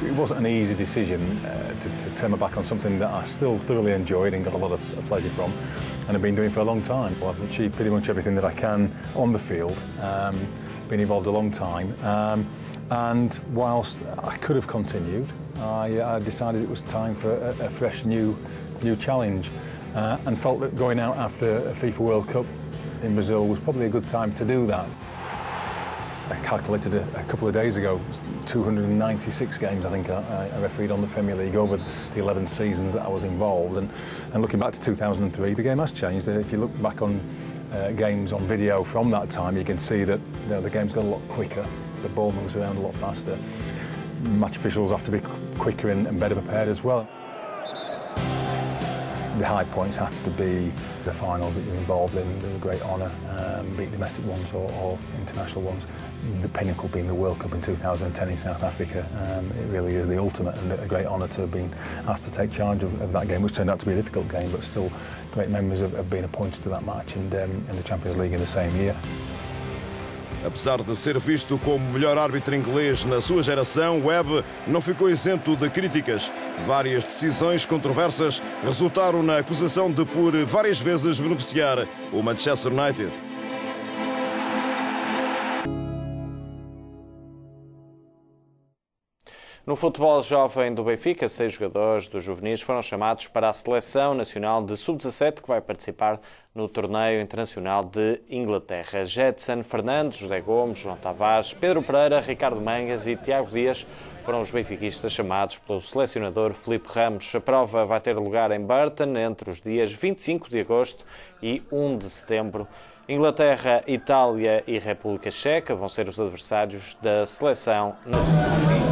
[SPEAKER 20] It wasn't an easy decision to turn my back on something that I still thoroughly enjoyed and got a lot of pleasure from, and I've been doing for a long time. Well, I've achieved pretty much everything that I can on the field, been involved a long time, and whilst I could have continued, I decided it was time for a fresh new challenge, and felt that going out after a FIFA World Cup in Brazil was probably a good time to do that. I calculated a couple of days ago, 296 games I think I refereed on the Premier League over the 11 seasons that I was involved, and looking back to 2003, the game has changed. If you look back on games on video from that time, you can see that the game's got a lot quicker, the ball moves around a lot faster. Match officials have to be quicker and better prepared as well. The high points have to be the finals that you're involved in. They're a great honour, be it domestic ones or international ones. The pinnacle being the World Cup in 2010 in South Africa. It really is the ultimate and a great honour to have been asked to take charge of that game, which turned out to be a difficult game, but still great memories of being appointed to that match and the Champions League in the same year.
[SPEAKER 19] Apesar de ser visto como o melhor árbitro inglês na sua geração, Webb não ficou isento de críticas. Várias decisões controversas resultaram na acusação de, por várias vezes, beneficiar o Manchester United.
[SPEAKER 1] No futebol jovem do Benfica, 6 jogadores dos juvenis foram chamados para a Seleção Nacional de Sub-17, que vai participar no Torneio Internacional de Inglaterra. Jetson Fernandes, José Gomes, João Tavares, Pedro Pereira, Ricardo Mangas e Tiago Dias foram os benfiquistas chamados pelo selecionador Filipe Ramos. A prova vai ter lugar em Burton entre os dias 25 de agosto e 1 de setembro. Inglaterra, Itália e República Checa vão ser os adversários da Seleção Nacional.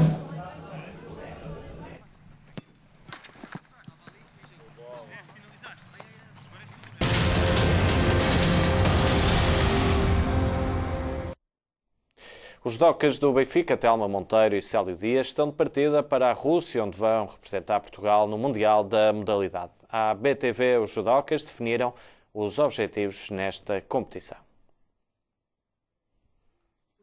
[SPEAKER 1] Os judocas do Benfica, Telma Monteiro e Célio Dias, estão de partida para a Rússia, onde vão representar Portugal no Mundial da modalidade. À BTV, os judocas definiram os objetivos nesta competição.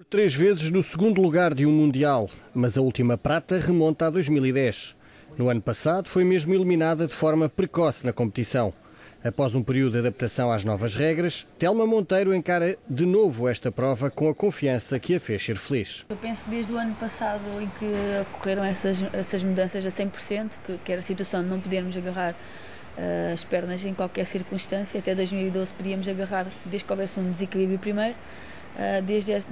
[SPEAKER 21] 3 vezes no segundo lugar de um Mundial, mas a última prata remonta a 2010. No ano passado foi mesmo eliminada de forma precoce na competição. Após um período de adaptação às novas regras, Telma Monteiro encara de novo esta prova com a confiança que a fez ser feliz.
[SPEAKER 22] Eu penso desde o ano passado em que ocorreram essas mudanças a 100%, que era a situação de não podermos agarrar as pernas em qualquer circunstância. Até 2012 podíamos agarrar desde que houvesse um desequilíbrio primeiro.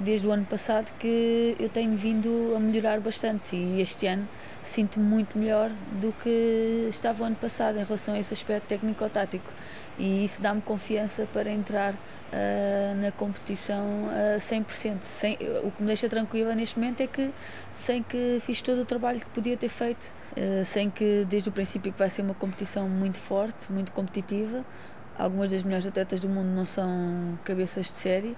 [SPEAKER 22] Desde o ano passado que eu tenho vindo a melhorar bastante e este ano sinto-me muito melhor do que estava o ano passado em relação a esse aspecto técnico-tático, e isso dá-me confiança para entrar na competição a 100%. O que me deixa tranquila neste momento é que sem que fiz todo o trabalho que podia ter feito, sem que desde o princípio que vai ser uma competição muito forte, muito competitiva. Algumas das melhores atletas do mundo não são cabeças de série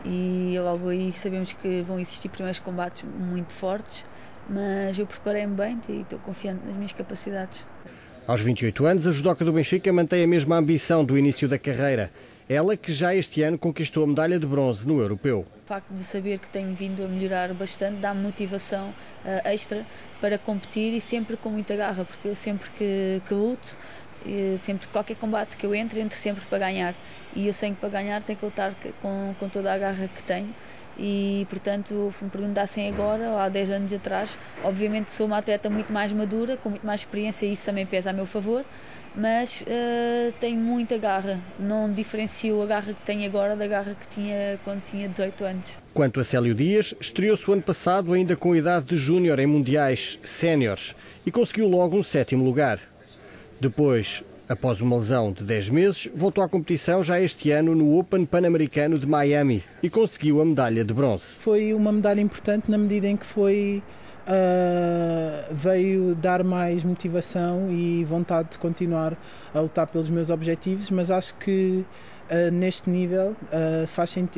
[SPEAKER 22] e logo aí sabemos que vão existir primeiros combates muito fortes, mas eu preparei-me bem e estou confiante nas minhas capacidades.
[SPEAKER 21] Aos 28 anos, a judoca do Benfica mantém a mesma ambição do início da carreira. Ela que já este ano conquistou a medalha de bronze no Europeu.
[SPEAKER 22] O facto de saber que tenho vindo a melhorar bastante dá-me motivação extra para competir e sempre com muita garra, porque eu sempre que luto, sempre qualquer combate que eu entre sempre para ganhar, e eu sei que para ganhar tenho que lutar com toda a garra que tenho. E, portanto, se me perguntassem agora ou há 10 anos atrás, obviamente sou uma atleta muito mais madura, com muito mais experiência, e isso também pesa a meu favor, mas tenho muita garra, não diferencio a garra que tenho agora da garra que tinha quando tinha 18 anos.
[SPEAKER 21] Quanto a Célio Dias, estreou-se o ano passado ainda com idade de júnior em mundiais séniores e conseguiu logo um 7º lugar. Depois, após uma lesão de 10 meses, voltou à competição já este ano no Open Pan-Americano de Miami e conseguiu a medalha de bronze.
[SPEAKER 23] Foi uma medalha importante na medida em que veio dar mais motivação e vontade de continuar a lutar pelos meus objetivos, mas acho que neste nível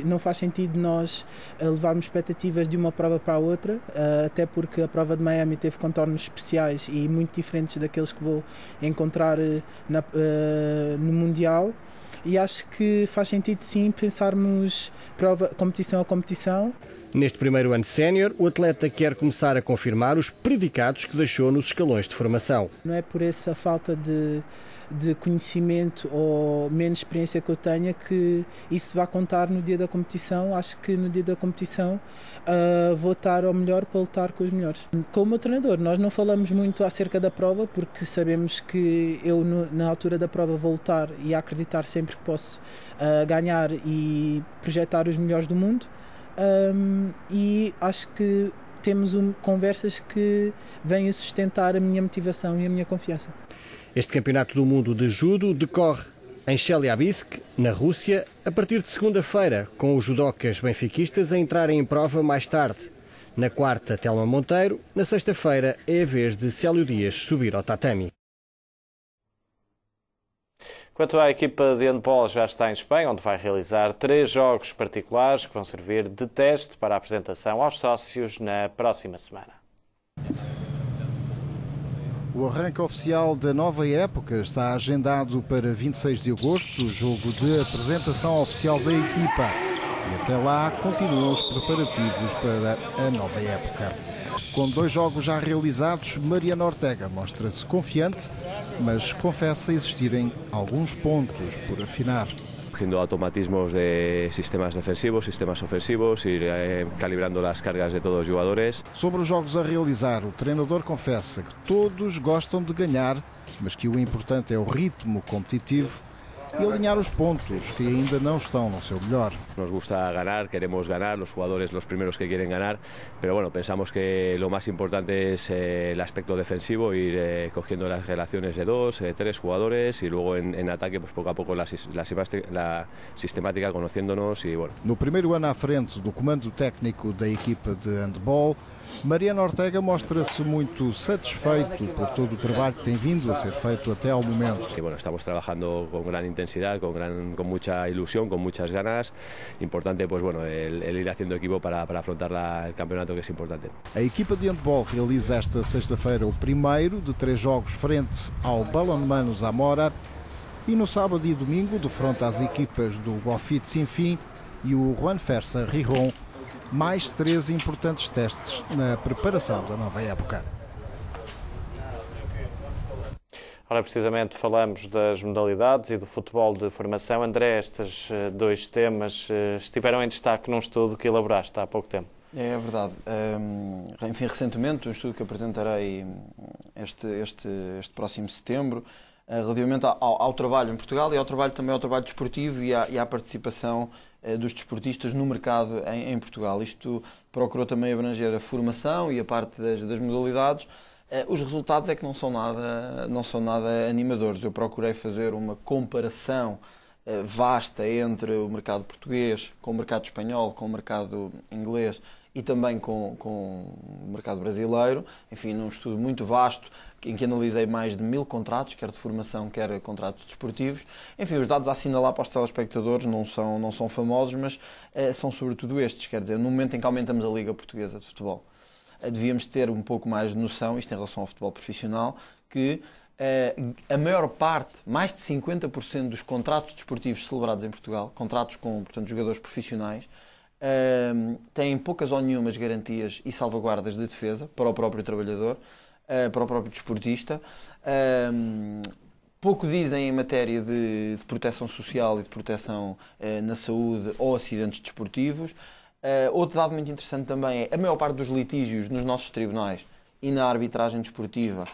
[SPEAKER 23] não faz sentido nós levarmos expectativas de uma prova para a outra, até porque a prova de Miami teve contornos especiais e muito diferentes daqueles que vou encontrar no Mundial, e acho que faz sentido sim pensarmos competição a competição.
[SPEAKER 21] Neste primeiro ano de sénior, o atleta quer começar a confirmar os predicados que deixou nos escalões de formação.
[SPEAKER 23] Não é por essa falta de conhecimento ou menos experiência que eu tenha que isso vai contar no dia da competição. Acho que no dia da competição vou estar ao melhor para lutar com os melhores. Com o meu treinador, nós não falamos muito acerca da prova, porque sabemos que eu na altura da prova vou lutar e acreditar sempre que posso ganhar e projetar os melhores do mundo, e acho que temos conversas que vêm a sustentar a minha motivação e a minha confiança.
[SPEAKER 21] Este Campeonato do Mundo de Judo decorre em Chelyabinsk, na Rússia, a partir de segunda-feira, com os judocas benfiquistas a entrarem em prova mais tarde. Na quarta, Telma Monteiro. Na sexta-feira é a vez de Célio Dias subir ao tatame.
[SPEAKER 1] Quanto à equipa de handball, já está em Espanha, onde vai realizar 3 jogos particulares que vão servir de teste para a apresentação aos sócios na próxima semana.
[SPEAKER 24] O arranque oficial da nova época está agendado para 26 de agosto, jogo de apresentação oficial da equipa. E até lá continuam os preparativos para a nova época. Com 2 jogos já realizados, Mariano Ortega mostra-se confiante, mas confessa existirem alguns pontos por afinar.
[SPEAKER 2] Cogiendo automatismos de sistemas defensivos, sistemas ofensivos, ir calibrando as cargas de todos os jogadores.
[SPEAKER 24] Sobre os jogos a realizar, o treinador confessa que todos gostam de ganhar, mas que o importante é o ritmo competitivo e alinhar os pontos que ainda não estão no seu melhor.
[SPEAKER 2] Nos gusta ganar, queremos ganar, los jugadores los primeros que quieren ganar, pero bueno, pensamos que lo más importante es el aspecto defensivo, ir cogiendo las relaciones de 2, 3 jugadores y luego en ataque, pues poco a poco la sistemática, conociéndonos y bueno.
[SPEAKER 24] No primeiro ano à frente do comando técnico da equipa de handball, Mariano Ortega mostra-se muito satisfeito por todo o trabalho que tem vindo a ser feito até ao momento.
[SPEAKER 2] Y bueno, estamos trabajando con gran intensidad, con mucha ilusión, con muchas ganas. Importante, pues bueno, el ir haciendo equipo para afrontar el campeonato, que es importante.
[SPEAKER 24] A equipa de handball realiza esta sexta-feira o primeiro de 3 jogos frente ao Balonmano Zamora e no sábado e domingo defronta as equipas do Gofit Sinfim e o Juan Fersa Rijon. Mais 3 importantes testes na preparação da nova época.
[SPEAKER 1] Ora, precisamente falamos das modalidades e do futebol de formação. André, estes 2 temas estiveram em destaque num estudo que elaboraste há pouco tempo.
[SPEAKER 3] É verdade. Enfim, recentemente, um estudo que apresentarei este próximo setembro, relativamente ao trabalho em Portugal e ao trabalho desportivo e à participação dos desportistas no mercado em Portugal. Isto procurou também abranger a formação e a parte das modalidades. Os resultados é que não são nada animadores. Eu procurei fazer uma comparação vasta entre o mercado português com o mercado espanhol, com o mercado inglês e também com o mercado brasileiro. Enfim, num estudo muito vasto em que analisei mais de 1000 contratos, quer de formação, quer contratos desportivos. Enfim, os dados a assinalar para os telespectadores não são famosos, mas são sobretudo estes. Quer dizer, no momento em que aumentamos a Liga Portuguesa de Futebol, devíamos ter um pouco mais de noção, isto em relação ao futebol profissional, que a maior parte, mais de 50% dos contratos desportivos celebrados em Portugal, contratos com, portanto, jogadores profissionais, têm poucas ou nenhumas garantias e salvaguardas de defesa para o próprio trabalhador, para o próprio desportista. Pouco dizem em matéria de proteção social e de proteção na saúde ou acidentes desportivos. Outro dado muito interessante também é a maior parte dos litígios nos nossos tribunais e na arbitragem desportiva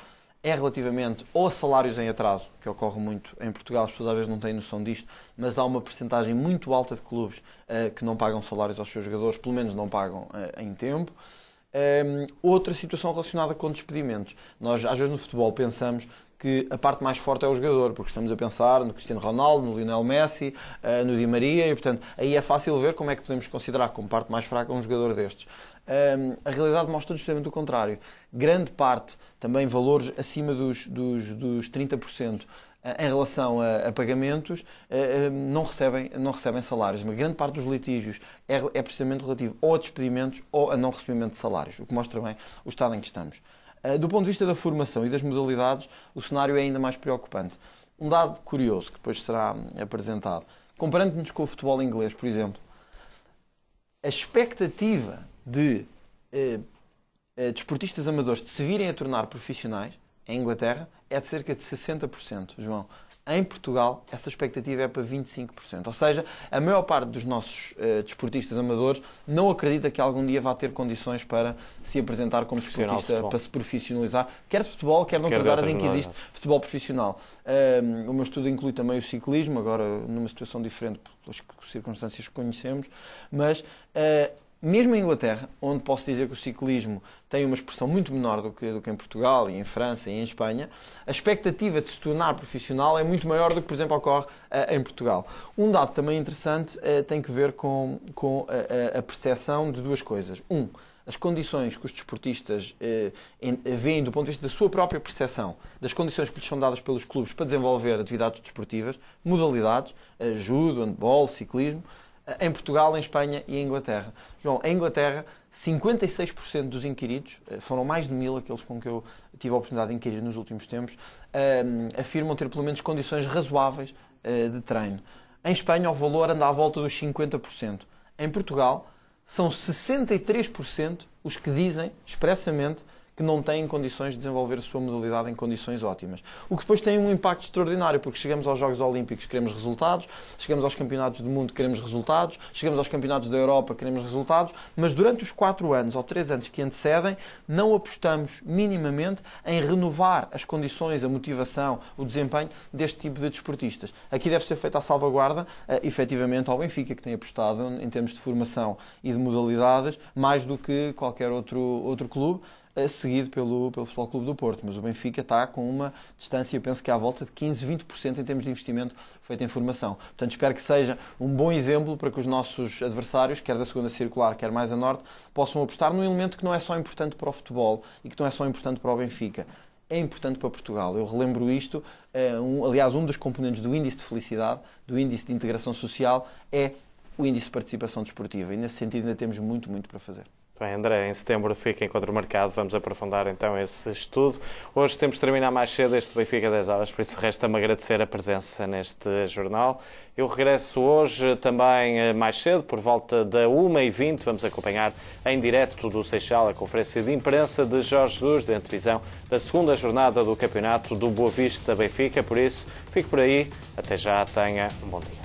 [SPEAKER 3] é relativamente ou a salários em atraso, que ocorre muito em Portugal, as pessoas às vezes não têm noção disto, mas há uma percentagem muito alta de clubes que não pagam salários aos seus jogadores, pelo menos não pagam em tempo. Outra situação relacionada com despedimentos. Nós às vezes no futebol pensamos que a parte mais forte é o jogador, porque estamos a pensar no Cristiano Ronaldo, no Lionel Messi, no Di Maria, e portanto aí é fácil ver como é que podemos considerar como parte mais fraca um jogador destes. A realidade mostra justamente o contrário. Grande parte, também valores acima dos 30%, em relação a pagamentos, não recebem salários. Uma grande parte dos litígios é precisamente relativo ou a despedimentos ou a não recebimento de salários, o que mostra bem o estado em que estamos. Do ponto de vista da formação e das modalidades, o cenário é ainda mais preocupante. Um dado curioso, que depois será apresentado, comparando-nos com o futebol inglês, por exemplo, a expectativa de desportistas amadores de se virem a tornar profissionais em Inglaterra é de cerca de 60%, João. Em Portugal, essa expectativa é para 25%. Ou seja, a maior parte dos nossos desportistas amadores não acredita que algum dia vá ter condições para se apresentar como desportista, para se profissionalizar, quer de futebol, quer noutras áreas em que existe futebol profissional. O meu estudo inclui também o ciclismo, agora numa situação diferente pelas circunstâncias que conhecemos, mas mesmo em Inglaterra, onde posso dizer que o ciclismo tem uma expressão muito menor do que em Portugal, e em França e em Espanha, a expectativa de se tornar profissional é muito maior do que, por exemplo, ocorre em Portugal. Um dado também interessante tem que ver com a percepção de duas coisas. As condições que os desportistas veem do ponto de vista da sua própria percepção, das condições que lhes são dadas pelos clubes para desenvolver atividades desportivas, modalidades, judo, handball, ciclismo, em Portugal, em Espanha e em Inglaterra. João, em Inglaterra, 56% dos inquiridos, foram mais de 1000 aqueles com que eu tive a oportunidade de inquirir nos últimos tempos, afirmam ter pelo menos condições razoáveis de treino. Em Espanha, o valor anda à volta dos 50%. Em Portugal, são 63% os que dizem expressamente que não têm condições de desenvolver a sua modalidade em condições ótimas. O que depois tem um impacto extraordinário, porque chegamos aos Jogos Olímpicos, queremos resultados, chegamos aos Campeonatos do Mundo, queremos resultados, chegamos aos Campeonatos da Europa, queremos resultados, mas durante os 4 anos ou 3 anos que antecedem, não apostamos minimamente em renovar as condições, a motivação, o desempenho deste tipo de desportistas. Aqui deve ser feita a salvaguarda, efetivamente, ao Benfica, que tem apostado em termos de formação e de modalidades, mais do que qualquer outro clube, seguido pelo Futebol Clube do Porto, mas o Benfica está com uma distância, penso que à volta de 15-20% em termos de investimento feito em formação. Portanto, espero que seja um bom exemplo para que os nossos adversários, quer da segunda circular, quer mais a norte, possam apostar num elemento que não é só importante para o futebol e que não é só importante para o Benfica. É importante para Portugal. Eu relembro isto, aliás, um dos componentes do índice de felicidade, do índice de integração social, é o índice de participação desportiva. E nesse sentido ainda temos muito para fazer.
[SPEAKER 1] Bem, André, em setembro fica encontro marcado, vamos aprofundar então esse estudo. Hoje temos de terminar mais cedo este Benfica 10 horas, por isso resta-me agradecer a presença neste jornal. Eu regresso hoje também mais cedo, por volta da 1h20, vamos acompanhar em direto do Seixal a conferência de imprensa de Jorge Jesus, de antevisão da segunda jornada do campeonato do Boa Vista Benfica, por isso fico por aí, até já, tenha um bom dia.